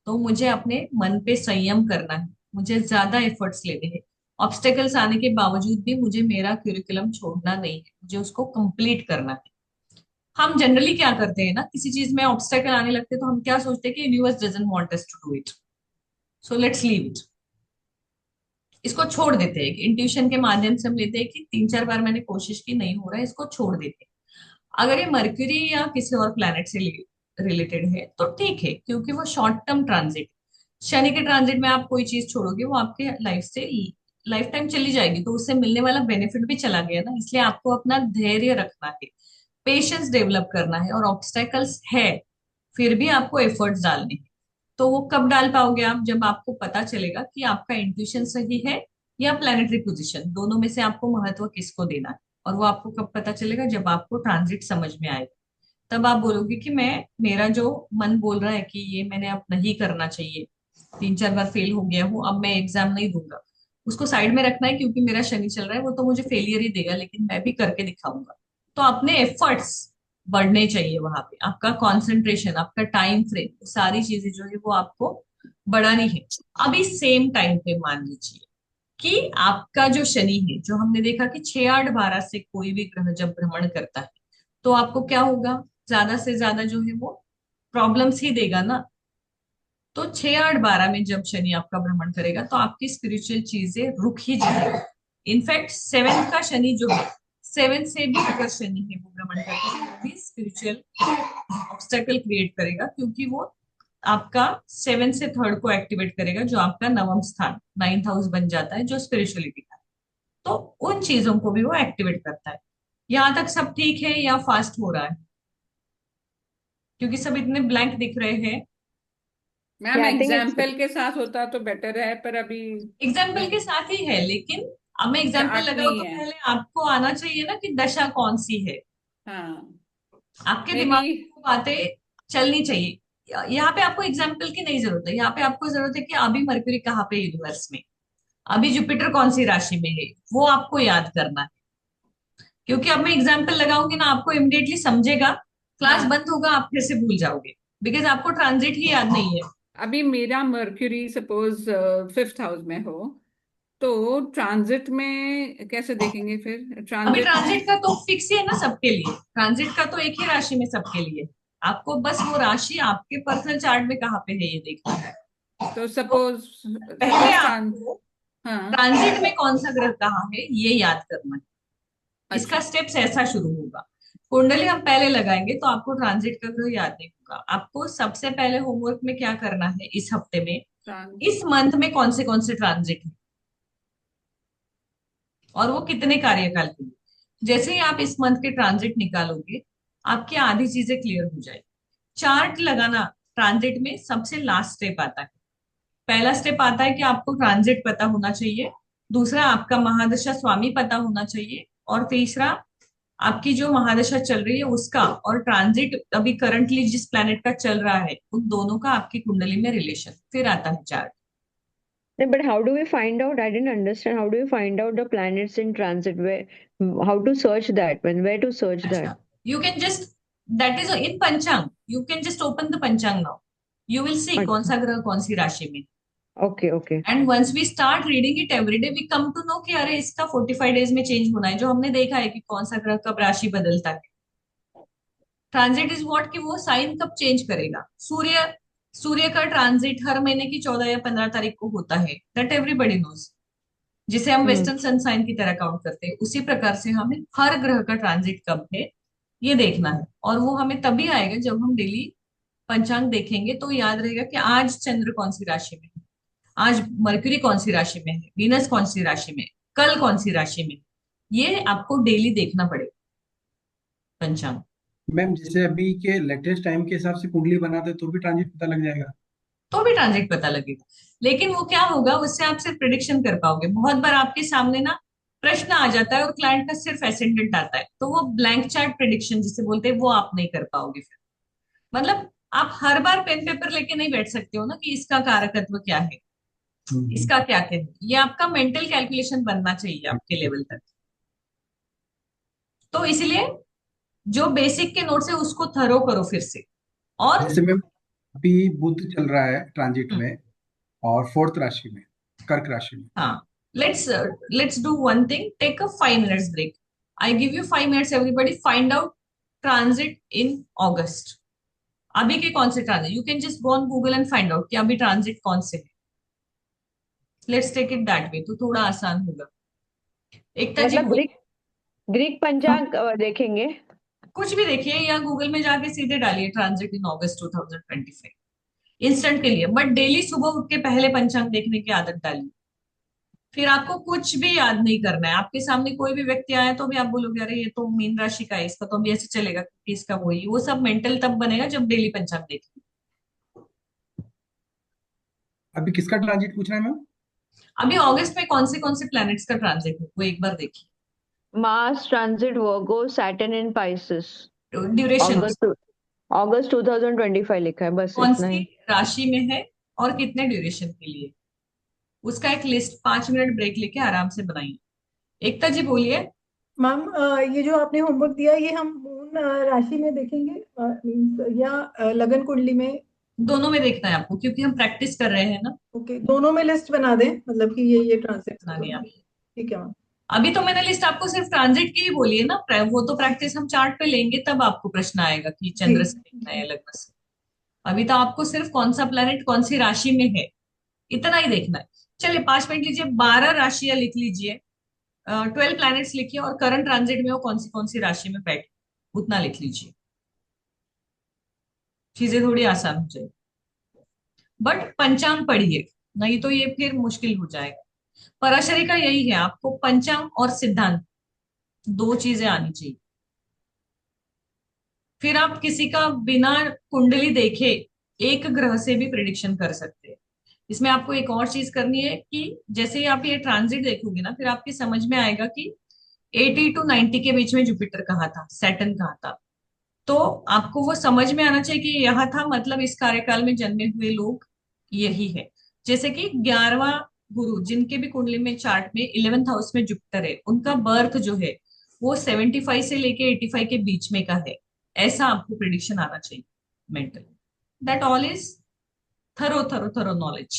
तो मुझे अपने मन पे संयम करना है, मुझे ज्यादा एफर्ट्स लेने हैं। ऑब्स्टेकल्स आने के बावजूद भी मुझे मेरा क्यूरिकुलम छोड़ना नहीं है, मुझे उसको कंप्लीट करना है। हम जनरली क्या करते हैं ना, किसी चीज में ऑब्स्टेकल आने लगते हैं तो हम क्या सोचते हैं कि universe doesn't want us to do it, so let's leave it, इसको छोड़ देते हैं। इंट्यूशन के माध्यम से हम लेते हैं कि 3-4 बार मैंने कोशिश की, नहीं हो रहा है, इसको छोड़ देते हैं। अगर ये मर्क्यूरी या किसी और प्लैनेट से रिलेटेड है तो ठीक है, क्योंकि वो शॉर्ट टर्म ट्रांजिट, शनि के ट्रांजिट में आप कोई चीज छोड़ोगे वो आपके लाइफ से लाइफ टाइम चली जाएगी, तो उससे मिलने वाला बेनिफिट भी चला गया ना। इसलिए आपको अपना धैर्य रखना है, पेशेंस डेवलप करना है, और ऑब्स्टेकल्स है फिर भी आपको एफर्ट्स डालने हैं। तो वो कब डाल पाओगे आप, जब आपको पता चलेगा कि आपका इंट्यूशन सही है या प्लानिटरी पोजीशन, दोनों में से आपको महत्व किसको देना है। और वो आपको कब पता चलेगा, जब आपको ट्रांजिट समझ में आएगा। तब आप बोलोगे कि मैं, मेरा जो मन बोल रहा है कि ये मैंने अब नहीं करना चाहिए, 3-4 बार फेल हो गया हूँ, अब मैं एग्जाम नहीं दूंगा, उसको साइड में रखना है, क्योंकि मेरा शनि चल रहा है, वो तो मुझे फेलियर ही देगा, लेकिन मैं भी करके दिखाऊंगा। तो अपने एफर्ट्स बढ़ने चाहिए वहां पे, आपका कंसंट्रेशन, आपका टाइम फ्रेम, सारी चीजें जो है वो आपको बढ़ानी है। अभी सेम टाइम पे मान लीजिए कि आपका जो शनि है, जो हमने देखा कि 6, 8, 12 से कोई भी ग्रह जब भ्रमण करता है तो आपको क्या होगा, ज्यादा से ज्यादा जो है वो प्रॉब्लम्स ही देगा ना। तो 6, 8, 12 में जब शनि आपका भ्रमण करेगा तो आपकी स्पिरिचुअल चीजें रुक ही जाएगी। इनफैक्ट 7 का शनि जो है, 7 से भी अगर शनि है वो भ्रमण करता है तो वो भी स्पिरिचुअल ऑब्स्टेकल क्रिएट करेगा, क्योंकि वो आपका 7 से 3rd को एक्टिवेट करेगा, जो आपका नवम स्थान, 9th हाउस बन जाता है, जो स्पिरिचुअलिटी का है। तो उन चीजों को भी वो एक्टिवेट करता है। यहाँ तक सब ठीक है या फास्ट हो रहा है, क्योंकि सब इतने ब्लैंक दिख रहे हैं। Ma'am Yeah, I think it's example के साथ होता तो बेटर है, पर अभी एग्जाम्पल मैं के साथ ही है, लेकिन अब मैं एग्जाम्पल चार्ट लगाऊं नहीं तो है। पहले आपको आना चाहिए ना कि दशा कौन सी है। हाँ, आपके मे बी। दिमाग में वो बातें चलनी चाहिए। यहाँ पे आपको एग्जाम्पल की नहीं जरूरत है, यहाँ पे आपको जरूरत है कि अभी मरकरी कहाँ पे यूनिवर्स में, अभी जुपिटर कौन सी राशि में है, वो आपको याद करना है। क्योंकि अब मैं एग्जाम्पल लगाऊंगी ना, आपको इमिडिएटली समझेगा, क्लास हाँ, बंद होगा, आप फिर से भूल जाओगे, बिकॉज आपको ट्रांजिट ही याद नहीं है। अभी मेरा मर्क्यूरी सपोज 5th हाउस में हो, तो ट्रांजिट में कैसे देखेंगे फिर अभी ट्रांजिट? ट्रांजिट का तो फिक्स ही है ना सबके लिए, ट्रांजिट का तो एक ही राशि में सबके लिए, आपको बस वो राशि आपके पर्सनल चार्ट में कहाँ पे है ये देखना है। तो तो सपोज पहले सपोज आपको हाँ। ट्रांजिट में कौन सा ग्रह कहाँ है ये याद करना है। इसका अच्छा। स्टेप्स ऐसा शुरू होगा, कुंडली हम पहले लगाएंगे तो आपको ट्रांजिट का ग्रह याद नहीं होगा। आपको सबसे पहले होमवर्क में क्या करना है इस हफ्ते में, ट्रांस इस मंथ में कौन से ट्रांजिट है और वो कितने कार्यकाल के लिए। जैसे ही आप इस मंथ के ट्रांजिट निकालोगे, आपकी आधी चीजें क्लियर हो जाएगी। चार्ट लगाना ट्रांजिट में सबसे लास्ट स्टेप आता है। पहला स्टेप आता है कि आपको ट्रांजिट पता होना चाहिए, दूसरा आपका महादशा स्वामी पता होना चाहिए, और तीसरा आपकी जो महादशा चल रही है उसका, और ट्रांजिट अभी करंटली जिस प्लेनेट का चल रहा है उन दोनों का आपकी कुंडली में रिलेशन, फिर आता है chart. But how do we find out? I didn't understand. How do we find out the planets in transit? Where, how to search that? Where to search that? अच्छा, you can just, that is in panchang, you can just open the panchang now, you will see कौन अच्छा, सा ग्रह कौन सी राशि में। okay, okay. And once we start reading it every day we come to know कि अरे इसका 45 डेज में चेंज होना है, जो हमने देखा है कि कौन सा ग्रह कब राशि बदलता है। ट्रांजिट इज व्हाट, कि वो साइन कब चेंज करेगा। सूर्य, सूर्य का ट्रांजिट हर महीने की 14 या 15 तारीख को होता है, दैट एवरीबडी नोज, जिसे हम Hmm. वेस्टर्न सन साइन की तरह काउंट करते हैं। उसी प्रकार से हमें हर ग्रह का ट्रांजिट कब है ये देखना है, और वो हमें तभी आएगा जब हम डेली पंचांग देखेंगे, तो याद रहेगा कि आज चंद्र कौन सी राशि में है, आज मरकरी कौन सी राशि में है, वीनस कौन सी राशि में, कल कौन सी राशि में। ये आपको डेली देखना पड़ेगा पंचांग। मैम जैसे अभी के लेटेस्ट टाइम के हिसाब से कुंडली बनाते तो भी ट्रांजिट पता लग जाएगा? तो भी ट्रांजिट पता लगेगा, लेकिन वो क्या होगा, उससे आप सिर्फ प्रिडिक्शन कर पाओगे। बहुत बार आपके सामने ना प्रश्न आ जाता है और क्लाइंट का सिर्फ एसेंडेंट आता है, तो वो ब्लैंक चार्ट प्रिडिक्शन जिसे बोलते हैं वो आप नहीं कर पाओगे फिर। मतलब आप हर बार पेन पेपर लेके नहीं बैठ सकते हो ना कि इसका कारकत्व क्या है, हम्म। इसका क्या कहना है। ये आपका मेंटल कैलकुलेशन बनना चाहिए आपके लेवल तक। तो इसलिए जो बेसिक के नोट्स है उसको थरो करो फिर से। और जैसे मैम अभी बुध चल रहा है ट्रांजिट हम्म, में, और 4th राशि में, कर्क राशि में। हाँ, let's do one thing, take a 5 minutes break. I give you 5 minutes, everybody find out transit in August. अभी के कौन से transit, you can just go on Google and find out कि अभी ट्रांजिट कौन से है। Let's take it that way, तो थोड़ा आसान होगा। एकता जी मतलब बोलिए। ग्रीक पंचांग देखेंगे। कुछ भी देखिए या गूगल में जाके सीधे डालिए ट्रांजिट इन अगस्त 2025, इंस्टेंट के लिए। बट डेली सुबह उठ के पहले पंचांग देखने की आदत डालिए। फिर आपको कुछ भी याद नहीं करना है। आपके सामने कोई भी व्यक्ति आया तो भी आप बोलोगे अरे ये तो मीन राशि का है, इसका तो अभी ऐसे चलेगा क्योंकि इसका वही, वो सब मेंटल तब बनेगा जब डेली पंचांग देखेंगे। अभी किसका ट्रांजिट पूछ रहा है मैम? अभी अगस्त में कौन से प्लैनेट्स का ट्रांजिट है वो एक बार देखिए। मार्स ट्रांजिट वर्गो सैटर्न इन पाइसेस। ड्यूरेशन अगस्त अगस्त 2025 लिखा है, बस कौन इतना सी ही। राशि में है और कितने ड्यूरेशन के लिए, उसका एक लिस्ट 5 मिनट ब्रेक लेके आराम से बनाइए। एकता जी बोलिए। मैम ये जो आपने होमवर्क दिया ये हम मून राशि में देखेंगे मीन्स या लगन कुंडली में? दोनों में देखना है आपको क्योंकि हम प्रैक्टिस कर रहे हैं ना। ओके, दोनों में लिस्ट बना दें, मतलब कि ये ट्रांसलेट इतना नहीं दोनों। आप, ठीक है मैम। अभी तो मैंने लिस्ट आपको सिर्फ ट्रांजिट की ही बोली है ना। वो तो प्रैक्टिस हम चार्ट पे लेंगे तब आपको प्रश्न आएगा कि जी चंद्र से देखना है जी। या लग्न से। अभी तो आपको सिर्फ कौन सा प्लैनेट कौन सी राशि में है इतना ही देखना है। चलिए 5 मिनट लीजिए, 12 राशियां लिख लीजिए, 12 प्लैनेट्स लिखिए और करंट ट्रांजिट में वो कौन सी राशि में बैठे उतना लिख लीजिए। चीजें थोड़ी आसान हो जाएगी। बट पंचांग पढ़िए, नहीं तो ये फिर मुश्किल हो जाएगा। पराशरी का यही है, आपको पंचांग और सिद्धांत दो चीजें आनी चाहिए। फिर आप किसी का बिना कुंडली देखे एक ग्रह से भी प्रिडिक्शन कर सकते हैं। इसमें आपको एक और चीज करनी है कि जैसे ही आप ये ट्रांजिट देखोगे ना, फिर आपकी समझ में आएगा कि 80 to 90 के बीच में जुपिटर कहाँ था, सैटर्न कहाँ था। तो आपको वो समझ में आना चाहिए कि यहाँ था, मतलब इस कार्यकाल में जन्मे हुए लोग यही है। जैसे कि 11वां गुरु जिनके भी कुंडली में चार्ट में 11th हाउस में जुपिटर है, उनका बर्थ जो है वो 75 से लेके 85 के बीच में का है। ऐसा आपको प्रिडिक्शन आना चाहिए mental. That all is thorough thorough thorough knowledge.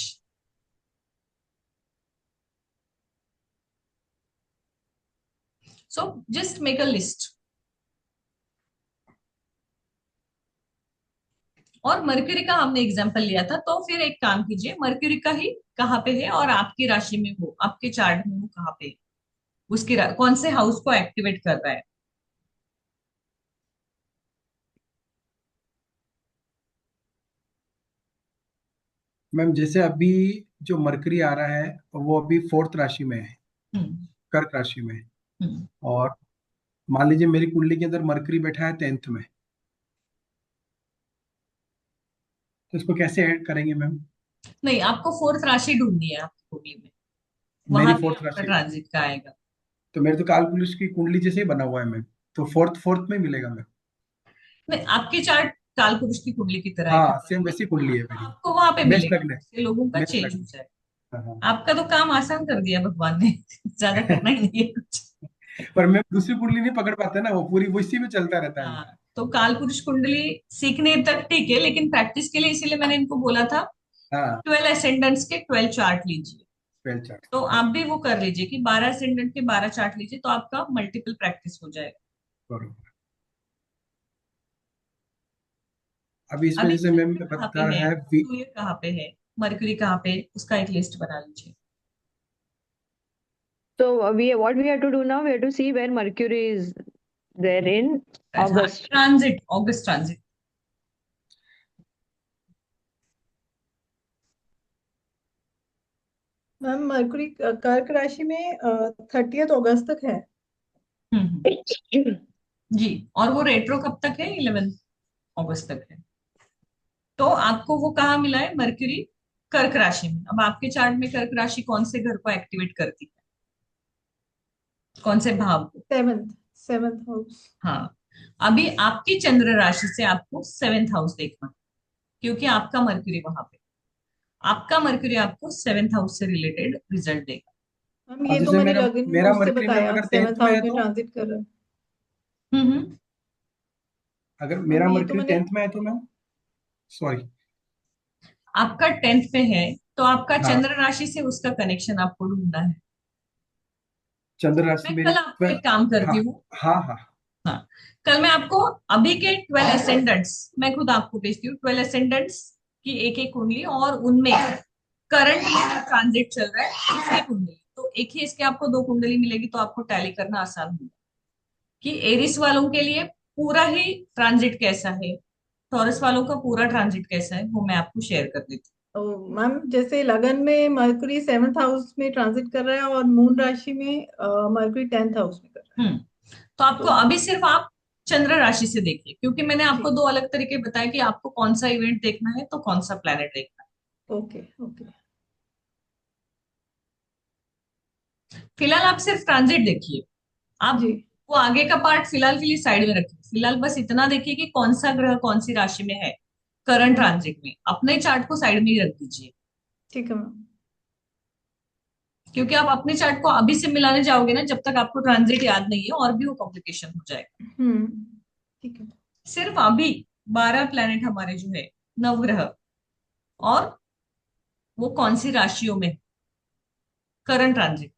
So just make a list. और मर्क्यूरी का हमने एग्जाम्पल लिया था, तो फिर एक काम कीजिए, मर्क्यूरी का ही कहाँ पे है और आपकी राशि में हो, आपके चार्ट में वो कहाँ पे है, उसकी कौन से हाउस को एक्टिवेट कर रहा है। मैम जैसे अभी जो मरकरी आ रहा है वो अभी फोर्थ राशि में है, हम्म। कर्क राशि में। हम्म। और मान लीजिए मेरी कुंडली के अंदर मरकरी बैठा है 10th में, तो इसको कैसे ऐड करेंगे मैम? नहीं, आपको फोर्थ राशि ढूंढनी है आपकी कुंडली में, मेरी वहां पे फोर्थ आपका राशि, ट्रांजिट का आएगा। तो मेरे तो कालपुरुष की कुंडली जैसे ही बना हुआ है मैम, तो फोर्थ फोर्थ में मिलेगा मैम? नहीं, आपकी चार्ट काल पुरुष की कुंडली की तरह है हाँ खट्टी सेम वैसी मीठी, कुंडली है तो मेरी। आपको वहां पे मेष मिलेगा। लग्न है, इससे लोगों का मेष चेंज हो लग्न। जाएगा। हाँ हाँ। आपका तो काम आसान कर दिया भगवान ने। ज्यादा करना ही नहीं है कुछ। पर मैं दूसरी कुंडली नहीं पकड़ पाता ना, वो पूरी वो इसी में चलता रहता है हाँ, मेरा। तो काल पुरुष कुंडली सीखने तक ठीक है, लेकिन प्रैक्टिस के लिए इसीलिए मैंने इनको बोला था हाँ 12 असेंडेंट्स के 12 चार्ट लीजिए। Twelve chart. तो आप भी वो कर लीजिए कि 12 असेंडेंट के 12 चार्ट लीजिए, तो आपका मल्टीपल प्रैक्टिस हो जाएगा। बरोबर। अभी इसमें अभी जैसे मैम चंद्र कहाँ पे बता है, रहा है सूर्य कहाँ पे है, मरकरी कहाँ पे है, उसका एक लिस्ट बना लीजिए। So what we have to do now, we have to see where Mercury is there in हाँ, August. Transit, August transit. Ma'am Mercury कर्क राशि में 30 अगस्त तक है। जी, और वो रेट्रो कब तक है, 11 अगस्त तक है। तो आपको वो कहाँ मिला है, मरकरी कर्क राशि में। अब आपके चार्ट में कर्क राशि कौन से घर को एक्टिवेट करती है, कौन से भाव को। Seventh seventh house. हाँ, अभी आपकी चंद्र राशि से आपको 7th हाउस देखना है, क्योंकि आपका मरकरी वहां पे, आपका मरकरी आपको 7th हाउस से रिलेटेड रिजल्ट देगा। मैम अब ये तो जैसे मैंने मेरा लगन में मेरा उससे मरकरी मैम बताया अगर 10th सेवेंथ में हाउस है में तो, ट्रांजिट कर रहा है। हम्म। अगर मेरा मैम ये तो मरकरी मैंने 10th में है तो मैम, सॉरी। आपका 10th पे है तो आपका हाँ चंद्र राशि से उसका कनेक्शन आपको ढूंढना है। चंद्र राशि मैं मेरी कल आपको एक काम हाँ करती हूँ। हाँ हाँ। हाँ, कल मैं आपको अभी के 12 असेंडेंट्स मैं खुद आपको भेजती हूँ, 12 असेंडेंट्स की एक एक कुंडली, और उनमें करंट ट्रांजिट चल रहा है उसकी कुंडली, तो एक ही इसके आपको दो कुंडली मिलेगी, तो आपको टैली करना आसान होगा कि एरिस वालों के लिए पूरा ही ट्रांजिट कैसा है, टॉरस वालों का पूरा ट्रांजिट कैसा है, वो मैं आपको शेयर कर देती तो मैम जैसे लगन में मरकरी 7th हाउस में ट्रांजिट कर रहा है और मून राशि में मरकरी 10th हाउस में कर रहा हूँ। तो है। आपको तो अभी सिर्फ आप चंद्र राशि से देखिए, क्योंकि मैंने आपको ठीक, दो अलग तरीके बताए कि आपको कौन सा इवेंट देखना है तो कौन सा प्लेनेट देखना ओके ओके। है। फिलहाल आप सिर्फ ट्रांजिट देखिए, आप जी वो आगे का पार्ट फिलहाल के लिए साइड में रखिए, फिलहाल बस इतना देखिए कि कौन सा ग्रह कौन सी राशि में है करंट हम्म, ट्रांजिट में, अपने चार्ट को साइड में ही रख दीजिए, ठीक है मैम। क्योंकि आप अपने चार्ट को अभी से मिलाने जाओगे ना, जब तक आपको ट्रांजिट याद नहीं है और भी वो कॉम्प्लिकेशन हो जाएगा। हम्म, ठीक है। सिर्फ अभी 12 प्लेनेट हमारे जो है नवग्रह, और वो कौन सी राशियों में करंट ट्रांजिट।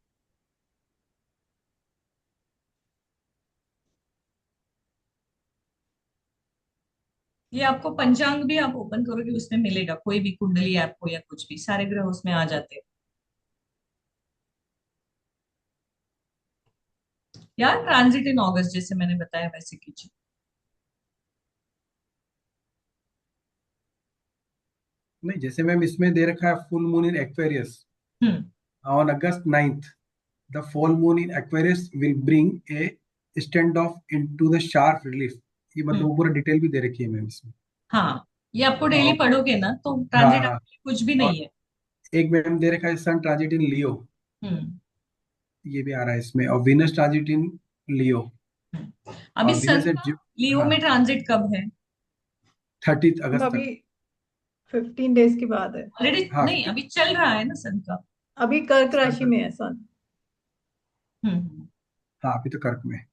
ये आपको पंचांग भी आप ओपन करोगे उसमें मिलेगा, कोई भी कुंडली ऐप हो या कुछ भी, सारे ग्रह उसमें आ जाते हैं। यार ट्रांजिट इन अगस्त जैसे मैंने बताया वैसे कीजिए। नहीं, जैसे मैम इसमें दे रखा है full moon in Aquarius hmm on August 9th, the full moon in Aquarius will bring a stand of into the sharp relief. ये मतलब हम्म। वो पूरा डिटेल भी दे रखी है मैम इसमें। हाँ, ये आपको डेली और पढ़ोगे ना तो हाँ ट्रांजिट हाँ, आपके लिए कुछ भी और नहीं है। एक मैम दे रखा है सन ट्रांजिट इन लियो, हम्म ये भी आ रहा है इसमें, और वीनस ट्रांजिट इन लियो। अभी और सन वीनस एट का लियो हाँ, में ट्रांजिट कब है? 30 अगस्त अभी तक। 15 डेज के बाद है। ऑलरेडी हाँ नहीं, अभी चल रहा है ना सन का। अभी कर्क सन राशि तक। में है सन। हम्म। हाँ, अभी तो कर्क में है।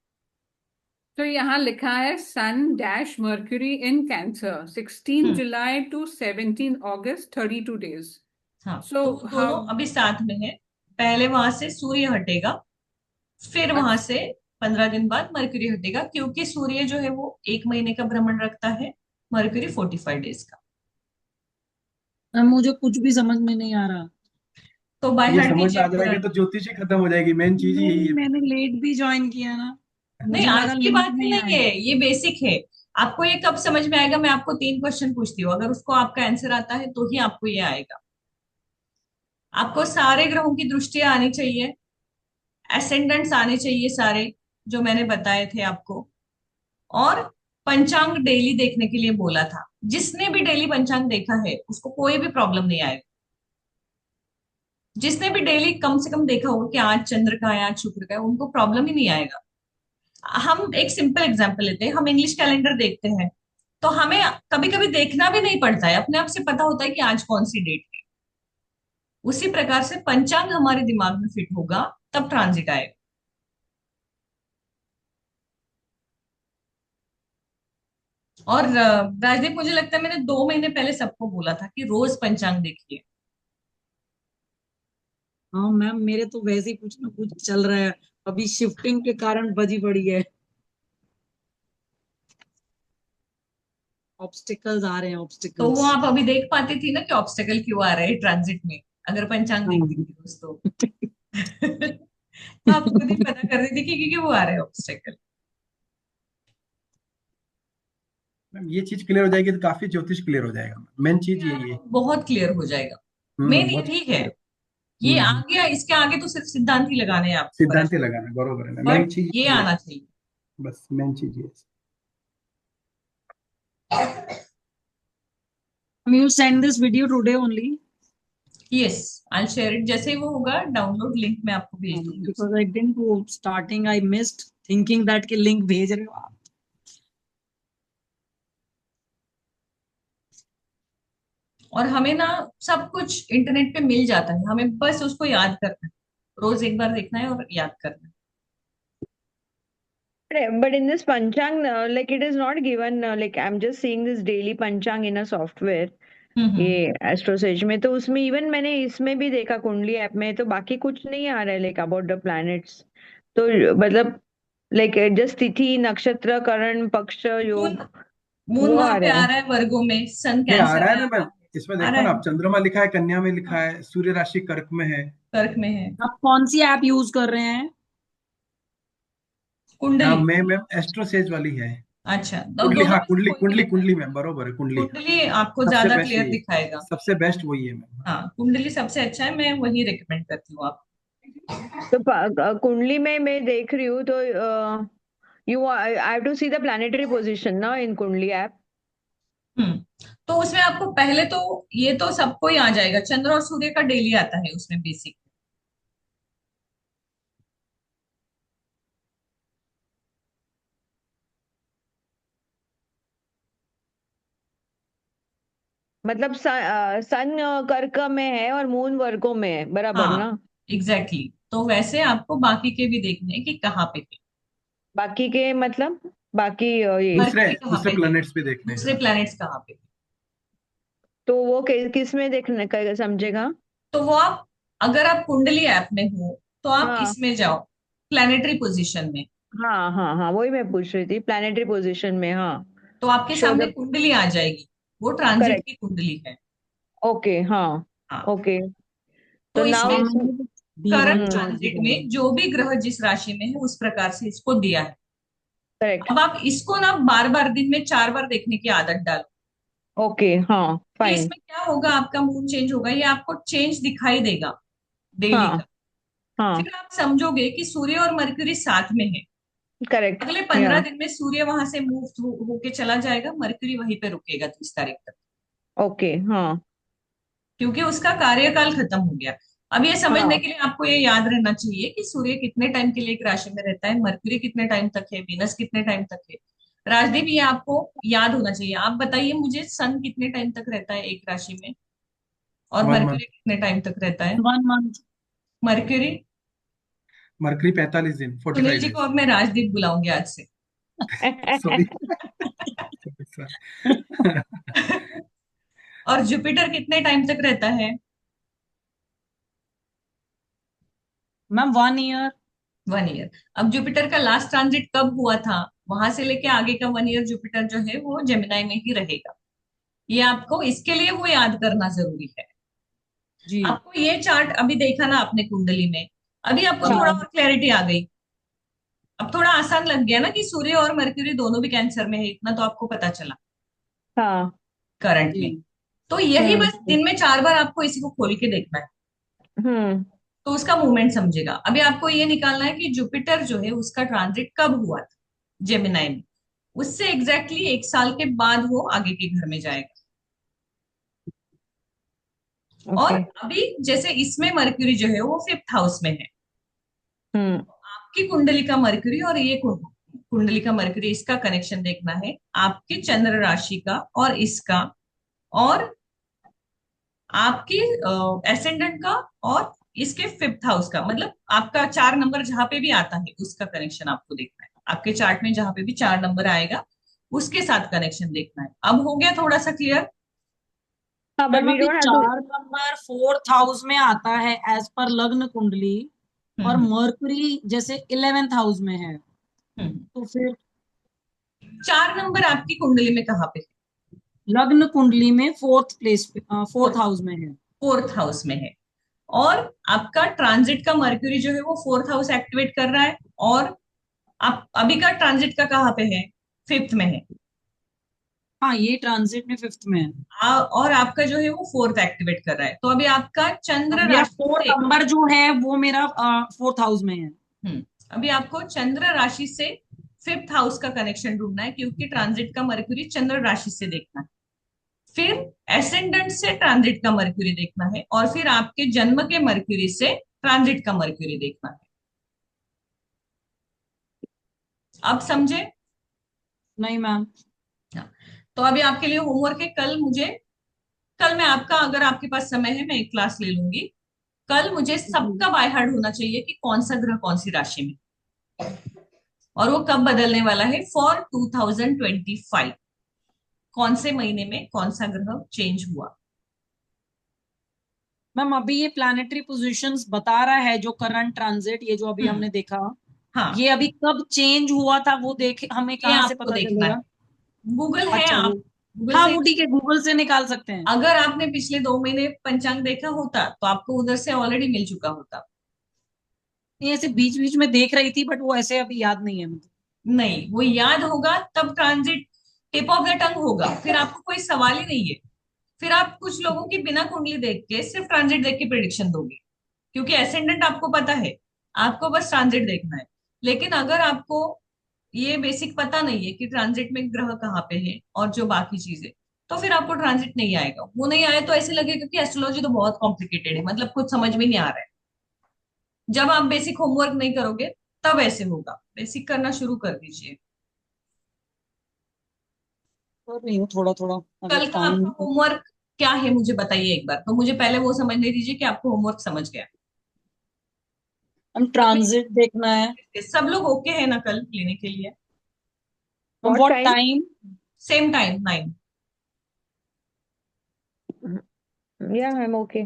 तो यहाँ लिखा है sun dash Mercury in Cancer 16 hmm. July to 17 August 32 days. हाँ, सो तो वो हाउ? दोनों अभी साथ में है। पहले वहां से सूर्य हटेगा, फिर वहां अच्छा, से 15 दिन बाद मरकरी हटेगा, क्योंकि सूर्य जो है वो एक महीने का भ्रमण रखता है, मरकरी 45 डेज का। अब मुझे कुछ भी समझ में नहीं आ रहा। तो बाय ये हार्ट समझ में कीजिए आ पूरा। जाएगा तो ज्योतिष ही खत्म हो जाएगी, मेन चीज ही यही नहीं, है फिर। मैंने लेट भी ज्वाइन किया ना, नहीं, मुझे आज लगा की लिंक बात ही नहीं नहीं है, आएगा। ये बेसिक है। आपको ये कब समझ में आएगा, मैं आपको 3 क्वेश्चन पूछती हूँ, अगर उसको आपका आंसर आता है तो ही आपको ये आएगा। आपको सारे ग्रहों की दृष्टियां आनी चाहिए, एसेंडेंट्स आने चाहिए सारे जो मैंने बताए थे आपको, और पंचांग डेली देखने के लिए बोला था। जिसने भी डेली पंचांग देखा है उसको कोई भी प्रॉब्लम नहीं आएगा। जिसने भी डेली कम से कम देखा होगा कि आज चंद्र का है आज शुक्र का है, उनको प्रॉब्लम ही नहीं आएगा। हम एक सिंपल एग्जांपल लेते हैं, हम इंग्लिश कैलेंडर देखते हैं, तो हमें कभी कभी देखना भी नहीं पड़ता है, अपने आप से पता होता है कि आज कौन सी डेट है। उसी प्रकार से पंचांग हमारे दिमाग में फिट होगा तब ट्रांजिट आएगा। और राजदीप, मुझे लगता है मैंने 2 महीने पहले सबको बोला था कि रोज पंचांग देखिए। हाँ मैम, मेरे तो वैसे ही कुछ ना कुछ चल रहा है, अभी शिफ्टिंग के कारण बजी पड़ी है, ऑब्स्टिकल्स आ रहे हैं, तो वो ऑब्स्टिकल्स। आप अभी देख पाती थी ना कि ऑब्स्टेकल क्यों आ रहे हैं ट्रांजिट में, अगर पंचांग देखती हाँ। थी रोज तो। तो आप खुद ही पता कर रही थी कि क्यों आ रहे हैं ऑब्स्टेकल। मैम ये चीज क्लियर हो जाएगी तो काफी ज्योतिष क्लियर हो जाएगा, मेन चीज यही है। बहुत क्लियर हो जाएगा। मेन ये बहुत ठीक है, clear। ये आ हम्म, गया, इसके आगे तो सिर्फ सिद्धांत ही लगाने हैं आपको सिद्धांत ही पराशर, लगाना बरोबर है ना, मेन बट चीज ये यही है। आना चाहिए। बस मेन चीज ये है। You send this video today only? Yes, I share it, जैसे ही वो होगा डाउनलोड लिंक मैं आपको भेज दूंगी उसका। Because I didn't go starting, I missed thinking that के link भेज रहे हो आप। और हमें ना सब कुछ इंटरनेट पे मिल जाता है, हमें बस उसको याद करना है, रोज एक बार देखना है और याद करना है। But in this Panchang, like it is not given, like I'm just seeing this daily Panchang in a software. हम्म। ये एस्ट्रोसेज में तो उसमें इवन मैंने इसमें भी देखा कुंडली ऐप में, तो बाकी कुछ नहीं आ रहा है लाइक अबाउट द प्लैनेट्स। तो मतलब लाइक जस्ट तिथि नक्षत्र करण पक्ष मून योग मून वो वहां आ पे रहा आ है। रहा है वर्गों में, सन नहीं, आ कैंसर रहा है में ना आ रहा मैम, है। इसमें आ देखो रहा ना, है, आप चंद्रमा लिखा है, कन्या में लिखा है, सूर्य राशि कर्क में है। कर्क में है। आप कौन सी ऐप यूज कर रहे हैं? कुंडली। मैं मैम एस्ट्रोसेज वाली है। अच्छा, तो कुंडली, दोनों हाँ, में से कुंडली कोई भी कुंडली लेना है। कुंडली मैम, बरोबर है, कुंडली। कुंडली आपको सबसे ज्यादा बेस्ट क्लियर यही है, दिखाएगा। सबसे बेस्ट वही है मैम। हाँ, कुंडली सबसे अच्छा है, मैं वही रिकमेंड करती हूँ आप। तो कुंडली में मैं देख रही हूँ तो you I have to see the planetary position ना इन कुंडली ऐप। तो उसमें आपको पहले तो ये तो सबको ही आ जाएगा, चंद्र और सूर्य का डेली आता है उसमें बेसिक। मतलब सन कर्क में है और मून वर्गों में है, बराबर हाँ, ना? एग्जैक्टली तो वैसे आपको बाकी के भी देखने हैं कि कहाँ पे है। बाकी के मतलब बाकी ये दूसरे मरकरी कहाँ दूसरे पे है, प्लैनेट्स भी देखने हैं, दूसरे हाँ। प्लैनेट्स कहाँ पे है। तो वो किस में देखने का समझेगा? तो वो आप, अगर आप कुंडली ऐप में हो तो आप हाँ इसमें जाओ, प्लैनेटरी पोजीशन में। हाँ हाँ हाँ, वही मैं पूछ रही थी, प्लैनेटरी पोजीशन में, हाँ। तो आपके शो सामने द कुंडली आ जाएगी, वो ट्रांजिट करेक्ट। की कुंडली है। ओके, हाँ। हाँ, ओके, तो तो नाउ इसमें हाँ, इस मैंने करंट B1 चॉइस ट्रांजिट किया है। में जो भी ग्रह जिस राशि में है उस प्रकार से इसको दिया है। करेक्ट। अब आप इसको ना बार बार दिन में 4 बार देखने की आदत डालो। ओके, हाँ, कि फाइन। इसमें क्या होगा, आपका मूड चेंज होगा, ये आपको चेंज दिखाई देगा डेली हाँ का। हाँ, फिर आप समझोगे कि सूर्य और मरकरी साथ में है। करेक्ट। अगले या 15 दिन में सूर्य वहां से मूव होके चला जाएगा, मरकरी वहीं पे रुकेगा 30 तारीख तक, ओके, हाँ क्योंकि उसका कार्यकाल खत्म हो गया। अब ये समझने हाँ के लिए आपको ये याद रहना चाहिए कि सूर्य कितने टाइम के लिए एक राशि में रहता है, मरकरी कितने टाइम तक है, वीनस कितने टाइम तक है। राजदीप, ये आपको याद होना चाहिए। आप बताइए मुझे, सन कितने टाइम तक रहता है एक राशि में, और 1 मंथ। मरकरी कितने टाइम तक रहता है। 1 मंथ। मरकरी, मरकरी 45 दिन, फोर्टी सुनील फाइव जी को डेज अब मैं राजदीप बुलाऊंगी आज से। सॉरी। और जुपिटर कितने टाइम तक रहता है। Ma'am 1 year. 1 ईयर। अब जुपिटर का लास्ट ट्रांजिट कब हुआ था, वहां से लेके आगे का 1 ईयर जुपिटर जो है वो जेमिनाई में ही रहेगा। ये आपको इसके लिए वो याद करना जरूरी है। जी। आपको ये चार्ट अभी देखा ना आपने कुंडली में, अभी आपको जी। थोड़ा हाँ और क्लैरिटी आ गई। अब थोड़ा आसान लग गया ना कि सूर्य और मरकरी दोनों भी कैंसर में है, इतना तो आपको पता चला हाँ। करंट में। जी। तो यही हम्म बस दिन में 4 बार आपको इसी को खोल के देखना है, हम्म। तो उसका मूवमेंट समझेगा। अभी आपको ये निकालना है कि जुपिटर जो है उसका ट्रांजिट कब हुआ था जेमिनाई में, उससे एग्जैक्टली 1 साल के बाद वो आगे के घर में जाएगा। और ओके। अभी जैसे इसमें मरक्यूरी जो है वो 5th हाउस में है, हम्म। आपकी कुंडली का मरक्यूरी और ये कुंडली का मरक्यूरी, इसका कनेक्शन देखना है, आपके चंद्र राशि का और इसका, और आपकी एसेंडेंट का, और इसके 5th हाउस का, मतलब आपका 4 नंबर जहां पे भी आता है उसका कनेक्शन आपको देखना है। आपके चार्ट में जहां पे भी 4 नंबर आएगा उसके साथ कनेक्शन देखना है। अब हो गया थोड़ा सा क्लियर। हाँ, बट मैम वी अभी don't have to. 4 number 4th house में आता है एज पर लग्न कुंडली, और हम्म मर्करी जैसे 11th हाउस में है, हम्म। तो फिर 4 नंबर आपकी कुंडली में कहाँ पे है। लग्न कुंडली में 4th प्लेस पे, 4th फोर्थ हाउस में है। फोर्थ हाउस में है। और आपका ट्रांजिट का मर्क्यूरी जो है वो 4th हाउस एक्टिवेट कर रहा है, और आप अभी का ट्रांजिट का कहाँ पे है, 5th में है। हाँ, ये ट्रांजिट में 5th में है। और आपका जो है वो 4th एक्टिवेट कर रहा है, तो अभी आपका अब चंद्र मेरा राशि 4 से, नंबर जो है वो मेरा 4th हाउस में है। अभी आपको चंद्र राशि से 5th हाउस का कनेक्शन ढूंढना है, क्योंकि ट्रांजिट का मर्क्यूरी चंद्र राशि से देखना है, फिर एसेंडेंट से ट्रांजिट का मर्क्यूरी देखना है, और फिर आपके जन्म के मर्क्यूरी से ट्रांजिट का मर्क्यूरी देखना है। अब समझे। नहीं मैम। हाँ, तो अभी आपके लिए होमवर्क है, कल मैं आपका, अगर आपके पास समय है मैं एक क्लास ले लूंगी। कल मुझे जी। सबका बाय हार्ट होना चाहिए कि कौन सा ग्रह कौन सी राशि में, और वो कब बदलने वाला है फॉर 2025, कौन से महीने में कौन सा ग्रह चेंज हुआ। मैम अभी ये प्लैनेटरी पोजीशंस बता रहा है जो करंट ट्रांजिट, ये जो अभी हम्म हमने देखा, हाँ, ये अभी कब चेंज हुआ था वो देख हमें ये कहाँ से आपको पता देखना है। चलेगा? गूगल है, अच्छा आप वो, गूगल हाँ से। वो ठीक है, गूगल से निकाल सकते हैं। अगर आपने पिछले 2 महीने पंचांग देखा होता तो आपको उधर से ऑलरेडी मिल चुका होता। ये ऐसे बीच बीच में देख रही थी, बट वो ऐसे अभी याद नहीं है मुझे। नहीं, वो याद होगा तब transit tip of the tongue होगा, फिर आपको कोई सवाल ही नहीं है। फिर आप कुछ लोगों की बिना कुंडली देख के सिर्फ ट्रांजिट देख के प्रिडिक्शन दोगे, क्योंकि एसेंडेंट आपको पता है, आपको बस ट्रांजिट देखना है। लेकिन अगर आपको ये बेसिक पता नहीं है कि ट्रांजिट में ग्रह कहाँ पे है और जो बाकी चीजें, तो फिर आपको ट्रांजिट नहीं आएगा। वो नहीं आए तो ऐसे लगेगा कि एस्ट्रोलॉजी तो बहुत कॉम्प्लिकेटेड है, मतलब कुछ समझ में नहीं आ रहा है। जब आप बेसिक होमवर्क नहीं करोगे तब ऐसे होगा। बेसिक करना शुरू कर दीजिए। कर रही हूँ थोड़ा थोड़ा, अभी कल का टाइम। आपका होमवर्क क्या है मुझे बताइए एक बार, तो मुझे पहले वो समझने दीजिए कि आपको होमवर्क समझ गया। हम ट्रांजिट देखना है। सब लोग ओके है ना कल लेने के लिए? हम what what time? Time? Same time 9। या आई एम ओके।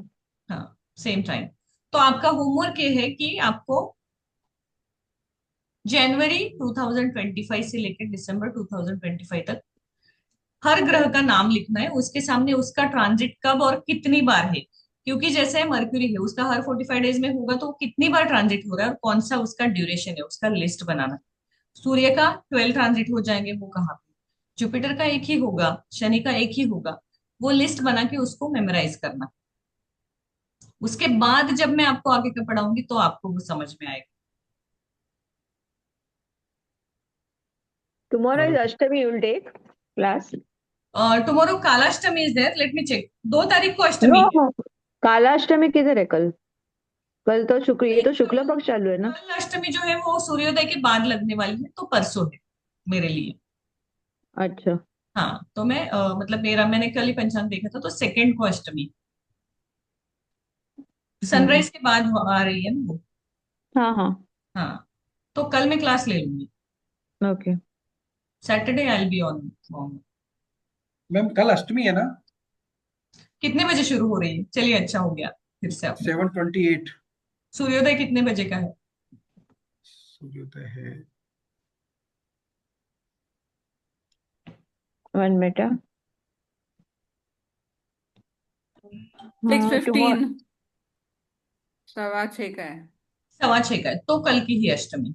हाँ, सेम टाइम। तो आपका होमवर्क ये है कि आपको जनवरी 2025 से लेकर दिसंबर 2025 तक हर ग्रह का नाम लिखना है, उसके सामने उसका ट्रांजिट कब और कितनी बार है। क्योंकि जैसे मरक्यूरी है, उसका हर 45 डेज में होगा, तो वो कितनी बार ट्रांजिट हो रहा है और कौन सा उसका ड्यूरेशन है, उसका लिस्ट बनाना है। सूर्य का 12 ट्रांजिट हो जाएंगे, वो कहाँ पे। जुपिटर का एक ही होगा, शनि का एक ही होगा। वो लिस्ट बना के उसको मेमोराइज करना। उसके बाद जब मैं आपको आगे का पढ़ाऊंगी तो आपको वो समझ में आएगा। टुमारो इज और Ashtami, you will take class? Tomorrow Kalashtami is there, let me check. 2 तारीख को अष्टमी है। नो, कालाष्टमी किधर है कल? कल तो शुक्र, ये नहीं, तो शुक्ल पक्ष चालू है ना? कल अष्टमी जो है वो सूर्योदय के बाद लगने वाली है, तो परसों है मेरे लिए। अच्छा। हाँ, तो मैं मतलब मैंने कल ही पंचांग देखा था, तो सेकंड को अष्टमी हम्म। सनराइज के बाद आ रही है ना वो। हाँ हाँ। हाँ, तो कल मैं क्लास ले लूंगी। Okay. Saturday I will be on. Ma'am कल अष्टमी है ना? कितने बजे शुरू हो रही है? चलिए, अच्छा हो गया फिर से आपने। 7:28 सूर्योदय कितने बजे का है? सूर्योदय है। One minute. 6:15, टुमारो। 6:15 का है। 6:15 का है, तो कल की ही अष्टमी।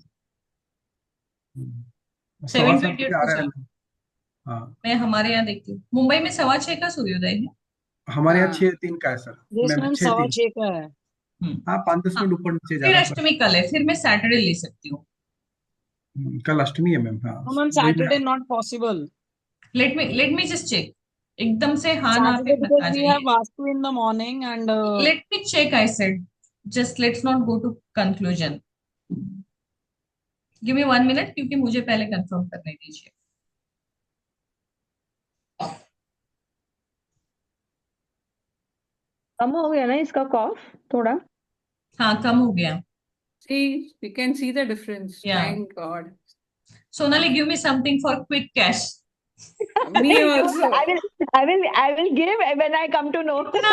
7:15 7:28 पे आ को रहा है चल। मैम। हाँ, मैं हमारे यहाँ देखती हूँ, मुंबई में 6:15 का सूर्योदय है। हमारे यहाँ हाँ, 6:03 का है सर। Yes ma'am ma'am, 6:03। 6:15 का है। हम्म। हाँ, 5-10 हाँ, मिनट ऊपर नीचे फिर ज्यादा फर्क। अष्टमी कल है, फिर मैं सैटरडे ले सकती हूँ। कल अष्टमी है मैम। हाँ, नो मैम, वही मैं। Saturday not possible. Let me just check. एकदम से हाँ ना पे सैटरडे मत बिकॉज आ वी हैव जाइए। Vastu in the morning and let me check, I said. Just let's not go to conclusion. Give me 1 minute, क्योंकि मुझे पहले कंफर्म करने दीजिए। कम हो गया ना इसका कॉफ थोड़ा? हाँ, कम हो गया। see, we can see the difference. या Thank God. Sonali, give me something for quick cash. Me Don't, also. I will give when I come to know. इतना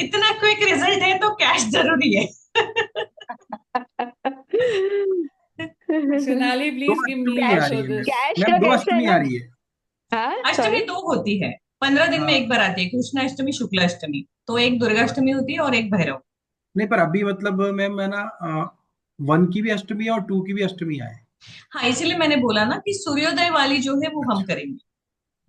इतना क्विक रिजल्ट है तो कैश जरूरी है। Sonali, दो please give me अष्टमी आ कैश, रही also है मैम। this. कैश मैम का दो कैसा है अष्टमी ना? आ रही है। हाँ, अष्टमी सॉरी। 2 होती है, 15 दिन में एक हाँ, बार आती है। कृष्ण अष्टमी, शुक्ल अष्टमी, तो एक दुर्गा अष्टमी होती है और एक भैरव। नहीं पर अभी मतलब मैम मैं ना 1 की भी अष्टमी है और 2 की भी अष्टमी है। हाँ, इसीलिए मैंने बोला ना कि सूर्योदय वाली जो है वो हम अच्छा, करेंगे।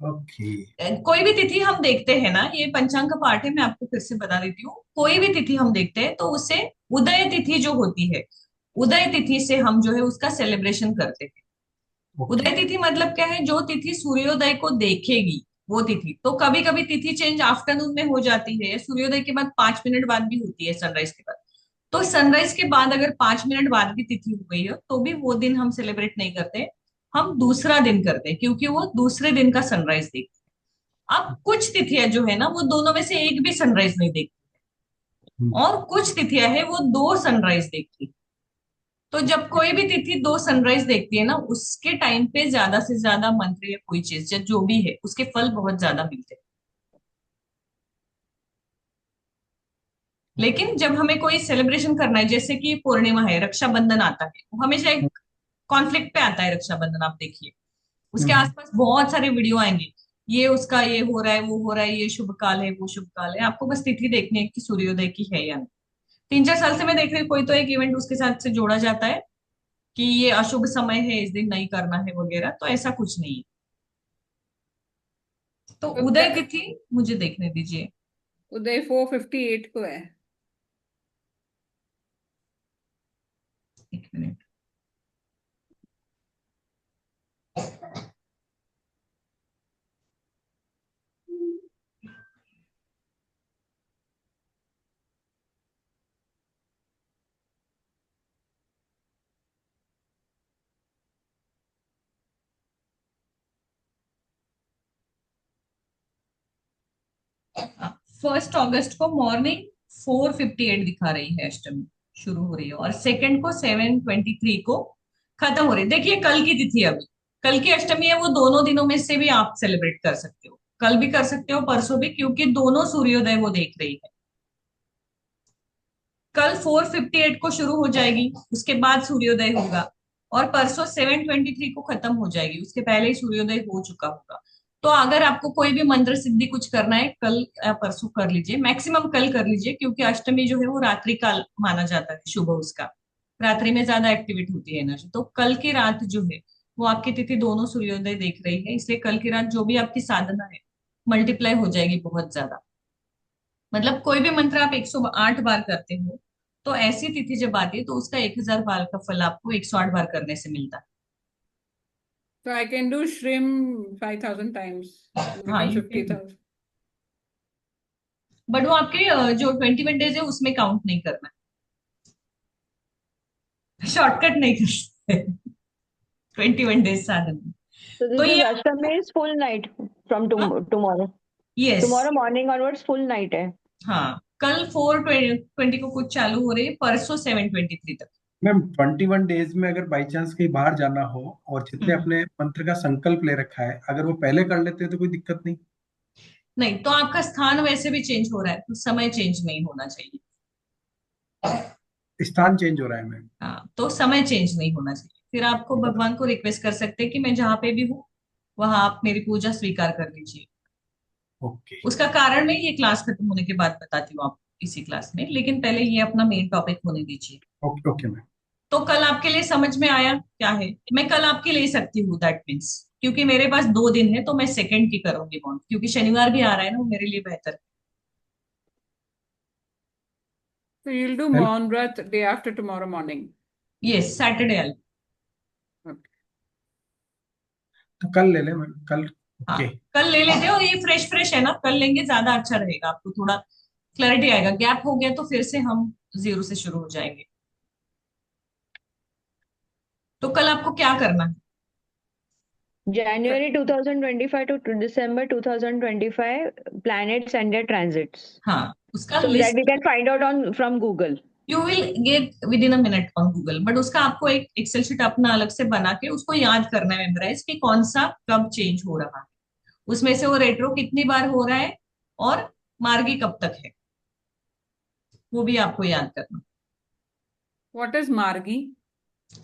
ओके। कोई भी तिथि हम देखते हैं ना, ये पंचांग का पार्ट है, मैं आपको फिर से बता देती हूँ। कोई भी तिथि हम देखते हैं तो उससे उदय तिथि जो होती है, उदय तिथि से हम जो है उसका सेलिब्रेशन करते हैं। ओके। उदय तिथि मतलब क्या है? जो तिथि सूर्योदय को देखेगी वो तिथि। तो कभी कभी तिथि चेंज आफ्टरनून में हो जाती है, सूर्योदय के बाद 5 मिनट बाद भी होती है, सनराइज के बाद। तो सनराइज के बाद अगर 5 मिनट बाद भी तिथि हो गई हो तो भी वो दिन हम सेलिब्रेट नहीं करते। हम दूसरा दिन करते हैं, क्योंकि वो दूसरे दिन का सनराइज देखते हैं। अब कुछ तिथियां जो है ना, वो दोनों में से एक भी सनराइज नहीं देखती, हम्म, और कुछ तिथियां है वो 2 सनराइज देखती। तो जब कोई भी तिथि 2 सनराइज देखती है ना, उसके टाइम पे ज्यादा से ज्यादा मंत्र या कोई चीज या जो भी है उसके फल बहुत ज्यादा मिलते हैं। लेकिन जब हमें कोई सेलिब्रेशन करना है, जैसे कि पूर्णिमा है, रक्षाबंधन आता है, वो हमेशा एक कॉन्फ्लिक्ट पे आता है रक्षाबंधन, आप देखिए उसके हम्म। आसपास बहुत सारे वीडियो आएंगे, ये उसका ये हो रहा है, वो हो रहा है, ये शुभ काल है, वो शुभ काल है। आपको बस तिथि देखनी है कि सूर्योदय की है या नहीं। 3-4 साल से मैं देख रही हूँ, कोई तो एक इवेंट उसके साथ से जोड़ा जाता है कि ये अशुभ समय है, इस दिन नहीं करना है वगैरह, तो ऐसा कुछ नहीं है। तो तो उदय तिथि मुझे देखने दीजिए। उदय 4:58 को है। एक मिनट। फर्स्ट अगस्त को मॉर्निंग 4:58 दिखा रही है अष्टमी शुरू हो रही है, और सेकंड को 7:23 को खत्म हो रही है। देखिए कल की तिथि अभी, कल की अष्टमी है, वो दोनों दिनों में से भी आप सेलिब्रेट कर सकते हो, कल भी कर सकते हो, परसों भी, क्योंकि दोनों सूर्योदय वो देख रही है। कल 4:58 को शुरू हो जाएगी, उसके बाद सूर्योदय होगा, और परसों 7:23 को खत्म हो जाएगी, उसके पहले ही सूर्योदय हो चुका होगा। तो अगर आपको कोई भी मंत्र सिद्धि कुछ करना है, कल या परसों कर लीजिए, मैक्सिमम कल कर लीजिए, क्योंकि अष्टमी जो है वो रात्रि काल माना जाता है शुभ उसका, रात्रि में ज्यादा एक्टिवेट होती है एनर्जी। तो कल की रात जो है वो आपकी तिथि दोनों सूर्योदय देख रही है, इसलिए कल की रात जो भी आपकी साधना है मल्टीप्लाई हो जाएगी बहुत ज्यादा। मतलब कोई भी मंत्र आप 108 बार करते हो, तो ऐसी तिथि जब आती है तो उसका 1000 बार का फल आपको 108 बार करने से मिलता है। So I can do Shrim 5,000 times, हाँ, become यू कैन, 50,000. बट वो आपके जो 21 डेज है उसमें काउंट नहीं करना है, शॉर्टकट नहीं कर सकते 21 डेज साधन में। So तो this ये is आपको, Ashtami is full night from tomorrow. Yes, Tomorrow morning onwards full night है. हाँ, कल 4:20 को कुछ चालू हो रही है, परसों 7:23 तक। मैम 21 डेज में अगर बाई चांस कहीं बाहर जाना हो और जितने हम्म। अपने मंत्र का संकल्प ले रखा है अगर वो पहले कर लेते हैं तो कोई दिक्कत नहीं? नहीं, तो आपका स्थान वैसे भी चेंज हो रहा है, तो समय चेंज नहीं होना चाहिए। स्थान चेंज हो रहा है मैम? हाँ, तो समय चेंज नहीं होना चाहिए, फिर आपको भगवान को रिक्वेस्ट कर सकते हैं कि मैं जहां पे भी हूँ वहां आप मेरी पूजा स्वीकार कर लीजिए। ओके। उसका कारण मैं ये क्लास खत्म होने के बाद बताती हूँ आपको इसी क्लास में, लेकिन पहले ये अपना मेन टॉपिक होने दीजिए। Okay okay ma'am. तो कल आपके लिए समझ में आया क्या है? मैं कल आपकी ले सकती हूँ, दैट मीन्स, क्योंकि मेरे पास 2 दिन है तो मैं सेकंड की करूंगी मॉर्निंग, क्योंकि शनिवार भी आ रहा है ना, वो मेरे लिए बेहतर है। So you'll do help. Maunrat day after tomorrow morning. Yes, Saturday I. Okay. तो कल ले ले मैम, कल। हाँ, ओके। कल ले लेते हो, ये फ्रेश फ्रेश है ना, कल लेंगे ज्यादा अच्छा रहेगा, आपको थोड़ा क्लैरिटी आएगा। गैप हो गया तो फिर से हम जीरो से शुरू हो जाएंगे। तो कल आपको क्या करना है? January 2025 to December 2025 planets and their transits. हाँ, उसका So that we list can find out on from Google. You will get with in a minute on Google, but उसका आपको एक एक्सेल शीट अपना अलग से बना के उसको याद करना है, मेमोराइज, कि कौन सा कब चेंज हो रहा है, उसमें से वो रेट्रो कितनी बार हो रहा है, और मार्गी कब तक है, वो भी आपको याद करना। What is Margi?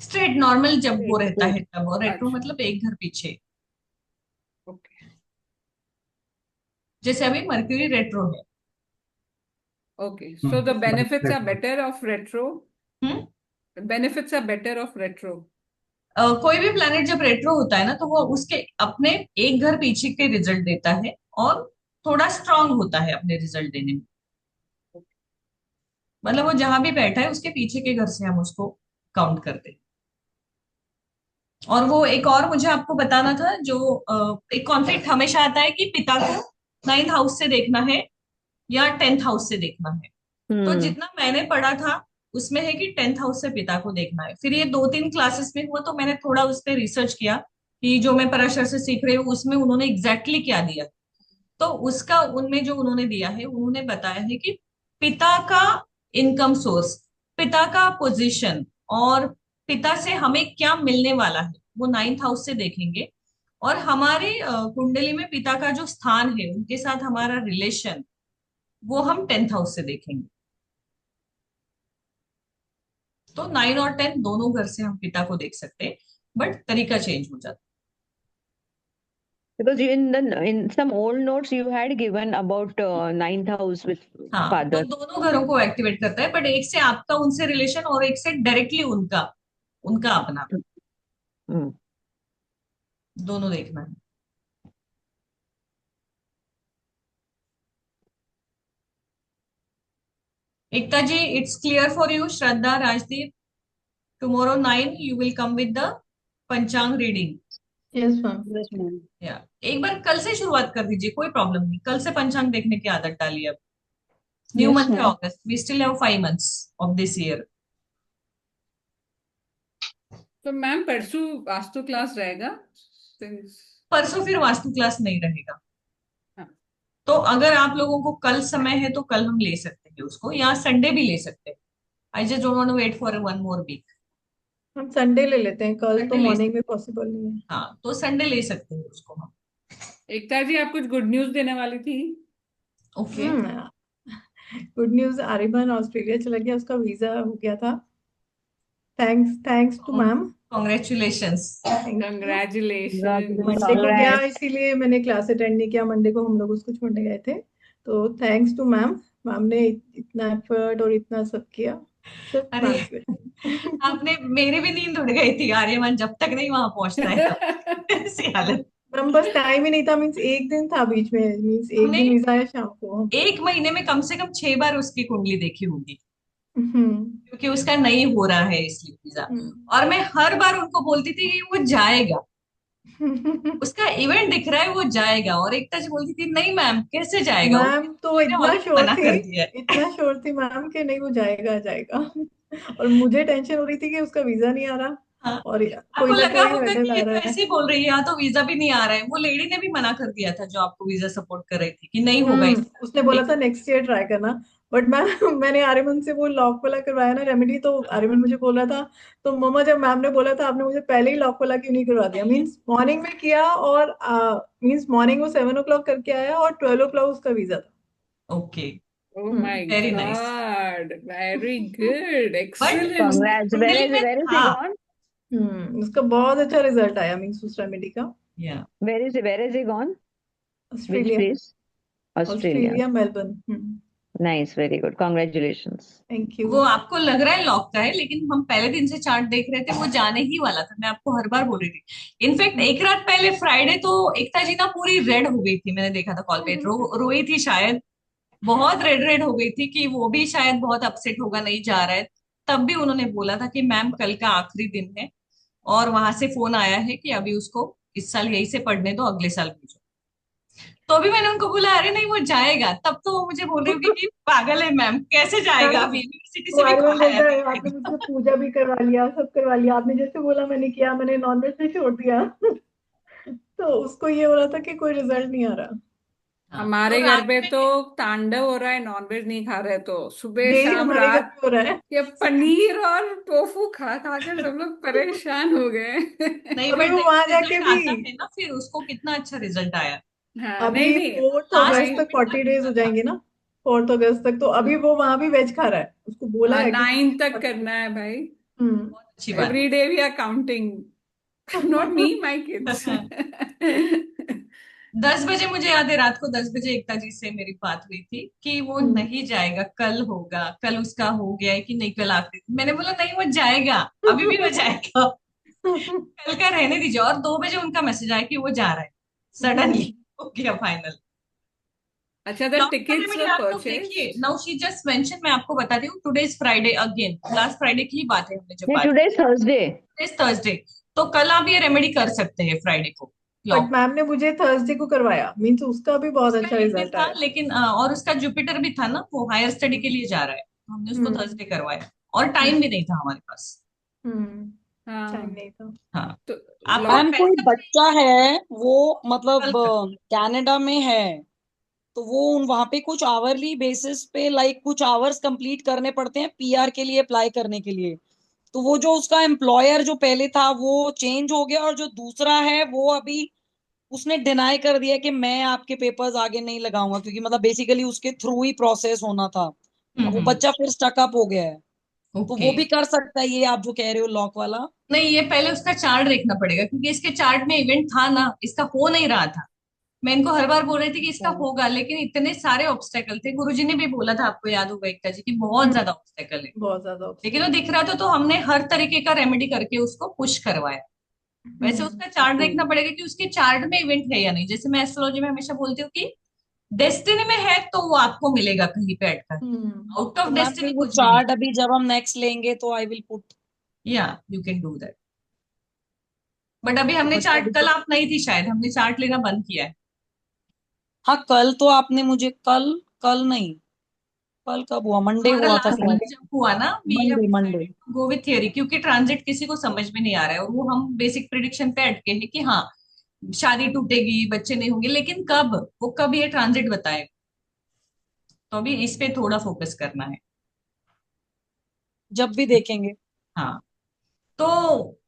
Straight normal जब वो Straight, रहता straight. है तब, और रेट्रो अच्छा. मतलब एक घर पीछे। Okay. जैसे अभी मर्क्यूरी रेट्रो है। Okay. So the benefits are hmm. better of retro. Hmm. The benefits are better of retro. कोई भी प्लैनेट जब रेट्रो होता है ना, तो वो उसके अपने एक घर पीछे के रिजल्ट देता है, और थोड़ा स्ट्रांग होता है अपने रिजल्ट देने में। मतलब वो जहां भी बैठा है उसके पीछे के घर से हम उसको काउंट करते हैं। और वो एक और मुझे आपको बताना था, जो एक कॉन्फ्लिक्ट हमेशा आता है कि पिता को 9th हाउस से देखना है या 10th हाउस से देखना है। तो Hmm. जितना मैंने पढ़ा था उसमें है कि 10th हाउस से पिता को देखना है। फिर ये 2-3 क्लासेस में हुआ तो मैंने थोड़ा उस पर रिसर्च किया कि जो मैं पराशर से सीख रही हूँ उसमें उन्होंने एग्जैक्टली क्या दिया। तो उसका उनमें जो उन्होंने दिया है, उन्होंने बताया है कि पिता का इनकम सोर्स, पिता का पोजीशन, और पिता से हमें क्या मिलने वाला है, वो 9th हाउस से देखेंगे। और हमारे कुंडली में पिता का जो स्थान है, उनके साथ हमारा रिलेशन, वो हम 10th हाउस से देखेंगे। तो 9 और 10 दोनों घर से हम पिता को देख सकते हैं। बट तरीका चेंज हो जाता Because in some old notes you had given about ninth house with है। हाँ, तो father. दोनों घरों को एक्टिवेट करता है, बट एक से आपका उनसे रिलेशन और एक से डायरेक्टली उनका उनका अपना, Hmm. दोनों देखना है। Ekta ji, it's clear for you? Shraddha, Rajdeep, tomorrow 9 you will come with the panchang reading. Yes ma'am. Yes, ma'am. या एक बार कल से शुरुआत कर दीजिए, कोई प्रॉब्लम नहीं, कल से पंचांग देखने की आदत डालिए। अब न्यू यस मंथ है ma'am. August, we still have 5 months of this year. तो मैम परसों वास्तु क्लास रहेगा Since- परसों फिर वास्तु क्लास नहीं रहेगा। हाँ, तो अगर आप लोगों को कल समय है तो कल हम ले सकते हैं उसको, या संडे भी ले सकते हैं। I just don't want to wait for 1 more week। हम संडे ले लेते हैं, कल तो संडे ले मॉर्निंग में पॉसिबल नहीं है। हाँ, तो संडे ले सकते हैं उसको हम। एकता जी आप कुछ गुड न्यूज देने वाली थी। Okay. Good news, Aryaman Australia चला गया, उसका वीजा हो गया था। Thanks to ma'am. Congratulations. Thank you. Congratulation. Monday को Congrats. गया, इसीलिए मैंने क्लास अटेंड नहीं किया। मंडे को हम लोग उसको छोड़ने गए थे। तो थैंक्स टू मैम। मैम ने इतना एफर्ट और इतना सब किया, सिर्फ अरे मैम की वजह से। आपने, मेरी भी नींद उड़ गई थी आर्यमन जब तक नहीं वहां पहुंचता है तब ऐसी हालत। मैम बस टाइम ही नहीं था, मीन्स एक दिन था बीच में, मीन्स एक हमने दिन वीजा आया शाम को। 1 महीने में कम से कम 6 बार उसकी कुंडली देखी होगी, हम्म। क्योंकि उसका नहीं हो रहा है इसलिए वीजा। हम्म। और मैं हर बार उनको बोलती थी कि वो जाएगा, उसका इवेंट दिख रहा है, वो जाएगा। और एकता जी बोलती थी नहीं मैम कैसे जाएगा, वो मैम तो मैंने इतना ऑलरेडी श्योर मना थी, कर दिया है। इतना श्योर थी मैम कि नहीं वो जाएगा जाएगा। और मुझे टेंशन हो रही थी कि उसका वीजा नहीं आ रहा, हाँ, और कोई आपको ना लगा कोई होगा हर्डल कि आ ये तो रहा है। ऐसे ही बोल रही है, यहाँ तो वीजा भी नहीं आ रहा है। वो लेडी ने भी मना कर दिया था जो आपको वीजा सपोर्ट कर रही थी कि नहीं होगा इस साल, उसने बोला नहीं। था नेक्स्ट ईयर ट्राई करना। बट मैं मैंने आर्यमन से वो लॉक वाला करवाया ना रेमेडी, तो आर्यमन मुझे बोल रहा था, तो मम्मा जब मैम ने बोला था आपने मुझे पहले ही लॉक वाला क्यों नहीं करवा दिया, मीन्स मॉर्निंग में किया, और मीन्स मॉर्निंग वो 7 o'clock करके आया और 12 o'clock उसका वीजा था। Okay, oh my very nice. God, very good, but excellent. उसकी Congrats. कुंडली में Where is he था। gone? उसका बहुत अच्छा रिजल्ट आया, मीन्स उस रेमेडी का। या Where is he gone? Which Australia. place? Australia. Australia, Melbourne. Nice, very good. Congratulations. Thank you. वो आपको लग रहा है लॉक का है, लेकिन हम पहले दिन से चार्ट देख रहे थे, वो जाने ही वाला था। मैं आपको हर बार बोल रही थी। इनफैक्ट एक रात पहले फ्राइडे तो एकता जी ना पूरी रेड हो गई थी, मैंने देखा था कॉल पे, रोई थी शायद, बहुत रेड रेड हो गई थी कि वो भी शायद बहुत अपसेट होगा, नहीं जा रहा है। तब भी उन्होंने बोला था कि मैम कल का आखिरी दिन है, और वहां से फोन आया है कि अभी उसको इस साल यही से पढ़ने दो, अगले साल भेजो। तो अभी मैंने उनको बोला अरे नहीं वो जाएगा, तब तो वो मुझे बोल रही होगी कि पागल है मैम, कैसे जाएगा, अभी यूनिवर्सिटी वो से भी आर्यमन कॉल आया बोलता है आपने था। मुझसे पूजा भी करवा लिया, सब करवा लिया, आपने जैसे बोला मैंने किया, मैंने नॉनवेज भी छोड़ दिया। तो उसको ये हो रहा था कि कोई रिजल्ट नहीं आ रहा। हाँ, तो हमारे घर रात पे में तो तांडव हो रहा है, नॉनवेज नहीं खा रहे, तो सुबह यही शाम हमारे घर रात पे हो रहा है। ये पनीर और टोफू खा खा कर सब लोग परेशान हो गए। नहीं, अभी बट वो वहां जाके रिजल्ट भी, आता है ना, फिर उसको कितना अच्छा रिजल्ट आया। हाँ, नहीं अभी नहीं, 4 अगस्त लास्ट तक मोमेंट 40 days हो तक था। जाएंगे ना। 4 अगस्त तक, तो अभी वो वहां भी वेज खा रहा है, उसको बोला है कि 9 तक करना है भाई। हम्म। बहुत अच्छी बात every day we are counting, not me, my kids. है। 10 बजे मुझे याद है, रात को 10 बजे एकता जी से मेरी बात हुई थी कि वो नहीं जाएगा, कल होगा। कल उसका हो गया है कि नहीं, कल आखिरी। मैंने बोला नहीं वो जाएगा, अभी भी वो जाएगा, कल का रहने दीजिए। और 2 बजे उनका मैसेज आया कि वो जा रहा है, सडनली हो गया फाइनल। अच्छा, द लॉन्ग का टिकट्स रेमेडी वर आप लोग परचेज। देखिए, नाउ शी जस्ट मेंशन, मैं आपको बताती हूँ, today is Friday again, last Friday की ही बात है, हमने जब Yeah, बात today is Thursday. की थर्सडे। तो कल आप ये रेमेडी कर सकते हैं फ्राइडे को बट लॉन्ग। मैम ने मुझे थर्सडे को करवाया, मीन्स उसका भी बहुत उसका अच्छा एक दिन रिजल्ट था, आया। लेकिन और उसका जुपिटर भी था ना, वो हायर स्टडी के लिए जा रहा है, तो हमने उसको हम्म। थर्सडे करवाया। और हम्म। टाइम भी नहीं था हमारे पास। टाइम हाँ, नहीं था। हाँ, तो आपको मैम कोई पैसा बच्चा है वो कल मतलब कर। कनाडा में है, तो वो वहां पे कुछ आवरली बेसिस पे लाइक कुछ आवर्स कंप्लीट करने पड़ते हैं पीआर के लिए अप्लाई करने के लिए। तो वो जो उसका एम्प्लॉयर जो पहले था वो चेंज हो गया, और जो दूसरा है वो अभी उसने डिनाई कर दिया कि मैं आपके पेपर्स आगे नहीं लगाऊंगा, क्योंकि मतलब बेसिकली उसके थ्रू ही प्रोसेस होना था। अब वो हम्म। बच्चा फिर स्टकअप हो गया है। तो ओके। वो भी कर सकता है ये आप जो कह रहे हो लॉक वाला। नहीं, ये पहले उसका चार्ट देखना पड़ेगा, क्योंकि इसके चार्ट में इवेंट था ना, इसका हो नहीं रहा था। मैं इनको हर बार बोल रही थी कि इसका अच्छा। होगा, लेकिन इतने सारे ऑब्स्टेकल थे। गुरुजी ने भी बोला था, आपको याद होगा एकता जी, की बहुत ज्यादा ऑब्स्टेकल है। बहुत ज्यादा लेकिन वो ऑब्स्टेकल। दिख रहा था, तो हमने हर तरीके का रेमेडी करके उसको पुश करवाया। वैसे उसका चार्ट ओके। देखना पड़ेगा कि उसके चार्ट में इवेंट है या नहीं। जैसे मैं एस्ट्रोलॉजी में हमेशा बोलती हूँ कि डेस्टिनी में है तो वो आपको मिलेगा कहीं पे अटका। आउट ऑफ तो मैम डेस्टिनी फिर वो कुछ भी नहीं। चार्ट अभी जब हम नेक्स्ट लेंगे तो आई विल पुट। या you can do that. But अभी हमने बट चार्ट, अभी कल तो आप नहीं थी शायद, हमने चार्ट लेना बंद किया है। हाँ कल तो आपने मुझे कल, कल नहीं, कल कब हुआ, मंडे हमारा हुआ था लास्ट शायद। क्लास जब हुआ ना, we have Monday Monday. Decided to go with theory, क्योंकि ट्रांजिट किसी को समझ में नहीं आ रहा है, और वो हम बेसिक प्रिडिक्शन पे अटके हैं कि हाँ शादी टूटेगी, बच्चे नहीं होंगे, लेकिन कब, वो कब ये ट्रांजिट बताए। तो अभी इस पे थोड़ा फोकस करना है। जब भी देखेंगे। हाँ, तो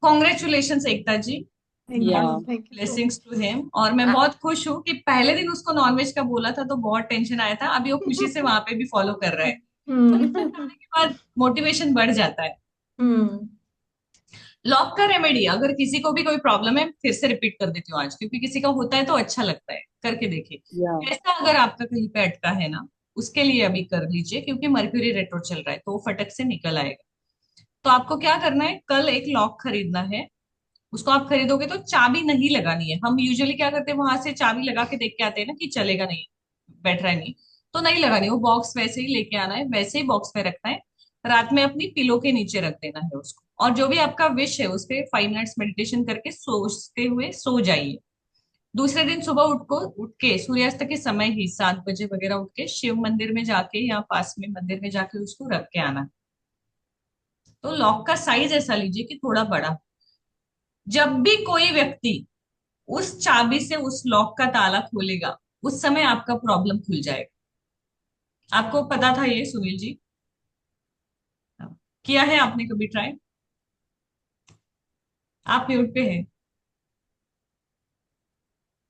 कॉन्ग्रेचुलेशन एकता जी, थैंक या यू, बहुत thank you so blessings to him. और मैं मच। बहुत खुश हूँ कि पहले दिन उसको नॉनवेज का बोला था तो बहुत टेंशन आया था, अभी वो खुशी से वहां पे भी फॉलो कर रहा है। तो ऐसा हम्म। करने के बाद मोटिवेशन बढ़ जाता है। हम्म। लॉक का रेमेडी, अगर किसी को भी कोई प्रॉब्लम है, फिर से रिपीट कर देती हूँ आज, क्योंकि किसी का होता है तो अच्छा लगता है, करके या देखिए। ऐसा अगर आपका कहीं पे अटका है ना, उसके लिए अभी कर लीजिए, क्योंकि मर्क्यूरी रेट्रो चल रहा है तो वो फटक से निकल आएगा। तो आपको क्या करना है, कल एक लॉक खरीदना है। उसको आप खरीदोगे तो चाबी नहीं लगानी है। हम यूजुअली क्या करते हैं, वहां से चाबी लगा के देख के आते हैं ना कि चलेगा नहीं, बैठ रहा है नहीं, तो नहीं लगानी। वो बॉक्स वैसे ही लेके आना है, वैसे ही बॉक्स में रखना है। रात में अपनी पिलो के नीचे रख देना है उसको, और जो भी आपका विश है उस पे 5 मिनट्स मेडिटेशन करके सोचते हुए सो जाइए। दूसरे दिन सुबह उठ के सूर्यास्त के समय ही 7 बजे वगैरह उठ के शिव मंदिर में जाके या पास में मंदिर में जाके उसको रख के आना। तो लॉक का साइज ऐसा लीजिए कि थोड़ा बड़ा। जब भी कोई व्यक्ति उस चाबी से उस लॉक का ताला खोलेगा, उस समय आपका प्रॉब्लम खुल जाएगा। आपको पता था ये सुनील जी? किया है आपने कभी ट्राई? आप म्यूट पे हैं,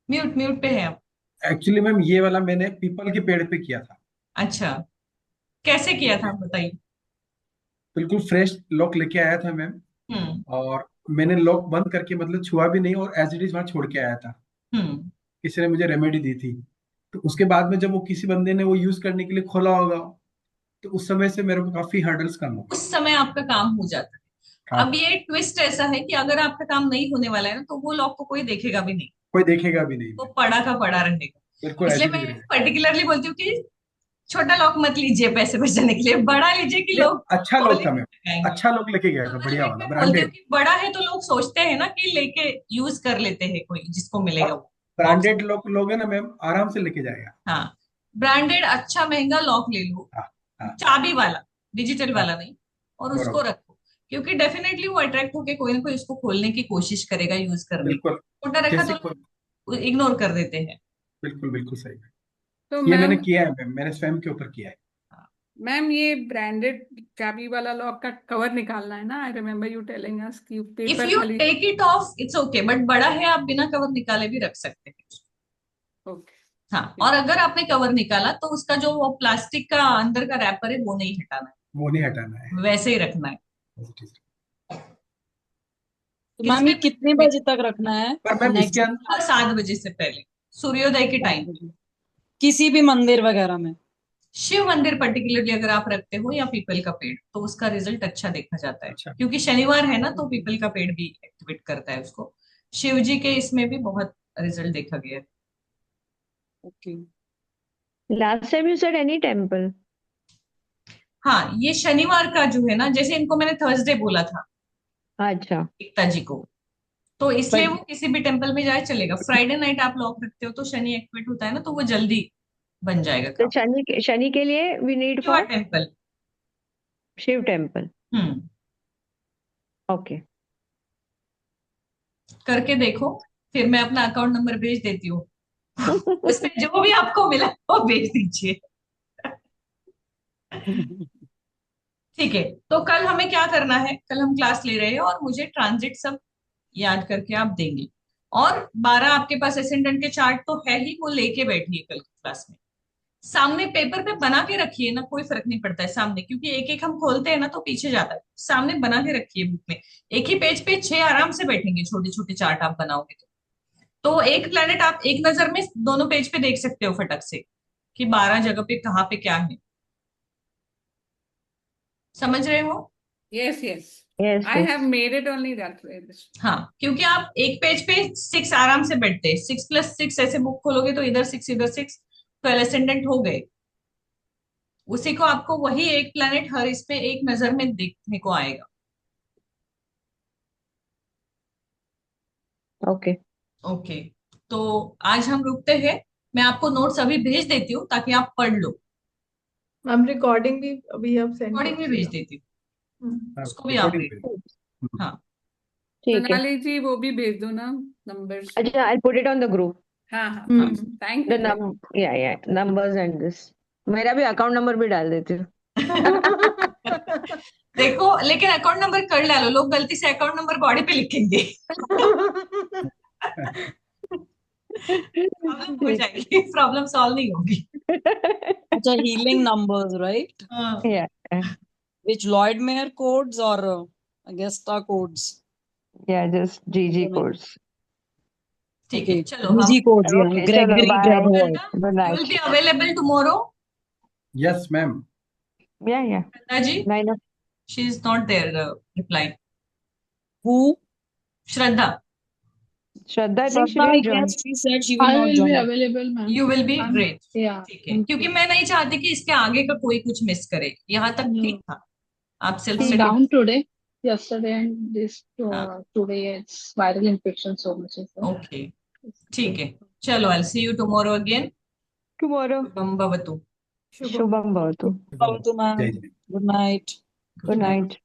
म्यूट म्यूट पे है आप। एक्चुअली मैम ये वाला मैंने पीपल के पेड़ पे किया था। अच्छा, कैसे किया था आप बताइए। बिल्कुल फ्रेश लॉक लेके आया था मैम, हम्म। और मैंने लॉक बंद करके मतलब छुआ भी नहीं, और एज इट इज वहां छोड़ के आया था। हम्म। किसी ने मुझे रेमेडी दी थी। तो उसके बाद में जब वो किसी बंदे ने वो यूज करने के लिए खोला होगा, तो उस समय से मेरे को काफी हर्डल्स कम हो उस समय आपका काम हो जाता गया। है। अब ये ट्विस्ट ऐसा है कि अगर आपका काम नहीं होने वाला है ना, तो वो लॉक को कोई देखेगा भी नहीं, कोई देखेगा भी नहीं वो मैम। पड़ा का पड़ा रहेगा। बिल्कुल एज इसलिए इट मैं इज रहेगा। पर्टिकुलरली बोलती हूँ कि छोटा लॉक मत लीजिए पैसे बचाने के लिए, बड़ा लीजिए कि नहीं, लोग अच्छा लॉक खोलने था में मैम। लगाएंगे। अच्छा लॉक लेके गया तो था, बढ़िया इसीलिए वाला मैं बोलती हूँ ब्रांडेड। कि बड़ा है तो लोग सोचते हैं ना कि लेके यूज कर लेते हैं, कोई जिसको और मिलेगा वो बॉक्स। ब्रांडेड लॉक लोगे ना मैम, आराम से लेके जाएगा। हाँ, ब्रांडेड अच्छा महंगा लॉक ले लो, हाँ हाँ चाबी वाला, डिजिटल हाँ, वाला नहीं, और उसको बरोबर। रखो। क्योंकि डेफिनेटली वो अट्रैक्ट होके कोई ना कोई उसको खोलने की कोशिश करेगा, यूज करने की। बिल्कुल। छोटा रखा जैसे तो कोई, लोग इग्नोर कर देते हैं। बिल्कुल बिल्कुल सही है। तो ये मैंने मैम, किया है मैम, मैंने स्वयं के ऊपर किया है। मैम ये ब्रांडेड चाबी वाला लॉक का कवर निकालना है ना? I remember you telling us कि इफ पेपर यू खाली। Take it off it's okay, but बड़ा है, आप बिना कवर निकाले भी रख सकते हैं। ओके। हाँ, और अगर आपने कवर निकाला तो उसका जो वो प्लास्टिक का अंदर का रैपर है वो नहीं हटाना वो नहीं हटाना है। है, वैसे ही रखना है। As it is। तो मैम ये इसमें कितने बजे तक रखना है? पर मैम इसके नेक्स्ट अंदर, सुबह 7 बजे से पहले, सूर्योदय के टाइम। किसी भी मंदिर वगैरह में? शिव मंदिर पर्टिकुलरली अगर आप रखते हो, या पीपल का पेड़, तो उसका रिजल्ट अच्छा देखा जाता है, अच्छा। क्योंकि शनिवार है ना, तो पीपल का पेड़ भी एक्टिवेट करता है उसको। शिव जी के इसमें भी बहुत रिजल्ट देखा गया है। Okay. Last time you said any temple. हाँ, ये शनिवार का जो है ना, जैसे इनको मैंने थर्सडे बोला था अच्छा, एकता जी को, तो इसलिए वो but किसी भी टेम्पल में जाए चलेगा। फ्राइडे नाइट आप लॉक रखते हो तो शनि एक्टिवेट होता है ना, तो वो जल्दी बन जाएगा तो काम। शनि के लिए we need Shiva for temple. Shiv temple. Hmm, Okay. करके देखो, फिर मैं अपना अकाउंट नंबर भेज देती हूँ। उसमें जो भी आपको मिला वो भेज दीजिए। ठीक है, तो कल हमें क्या करना है, कल हम क्लास ले रहे हैं और मुझे ट्रांजिट सब याद करके आप देंगे। और 12 आपके पास एसेंडेंट के चार्ट तो है ही, वो लेके बैठिए कल की क्लास में। सामने पेपर पे बना के रखिए ना, कोई फर्क नहीं पड़ता है सामने, क्योंकि एक एक हम खोलते हैं ना तो पीछे जाता है। सामने बना के रखिए बुक में। एक ही पेज पे 6 आराम से बैठेंगे, छोटे छोटे चार्ट आप बनाओगे तो एक प्लेनेट आप एक नजर में दोनों पेज पे देख सकते हो फटक से, कि 12 जगह पे कहाँ पे क्या है। समझ रहे हो? Yes, yes. Yes, I yes. have made it only that way. हाँ, क्योंकि आप एक पेज पे 6 आराम से बैठते हैं, 6+6 ऐसे बुक खोलोगे तो इधर 6 इधर 6, तो एसेंडेंट हो गए। उसी को आपको वही एक प्लेनेट हर इस पे एक नजर में देखने को आएगा। Okay. ओके, तो आज हम रुकते हैं। मैं आपको नोट्स अभी भेज देती हूँ ताकि आप पढ़ लो। मैम रिकॉर्डिंग भी अभी आप सेंड रिकॉर्डिंग भी भेज देती हूँ, हम्म। उसको भी आप रिकॉर्डिंग भेज। पे हाँ ठीक है। सोनाली जी वो भी भेज दो ना नंबर्स। अच्छा, I'll put it on the group. हाँ हाँ हम्म। Thank The you. yeah, numbers and this. मेरा भी अकाउंट नंबर भी डाल देती हूँ। देखो, लेकिन अकाउंट नंबर कर डालो, लोग गलती से अकाउंट नंबर बॉडी पे लिखेंगे। प्रॉब्लम हो ठीक। जाएगी, प्रॉब्लम सॉल्व नहीं होगी। अच्छा, healing numbers, right? हाँ, Yeah, Which Lloyd Mayer codes or Agesta codes? yeah, just GG course. ठीक है, Okay, चलो हम GG codes, yeah. Okay, चलो Gregory bye. Grabovoi. Good you will night. Be available tomorrow. Yes ma'am. Yeah, yeah. जी, 9 o'clock. She is not there reply. Who? Shraddha, Shraddha, I think she Shraddha, I didn't join. guess she said she will I not will be join. available, ma'am. You will be I'm great. yeah. ठीक है, क्योंकि मैं नहीं चाहती कि इसके आगे का कोई कुछ मिस करे। यहाँ तक ठीक No, था, आप सेल्फ I'm ठीक study. down today. Yesterday and this हाँ, today it's viral infection so much is there. Okay, ठीक है, चलो I see you tomorrow again. Tomorrow. शुभम भवतु। शुभम Shubham Bhavatu. Bhavatu, ma'am. जय जय। Good night. Good night.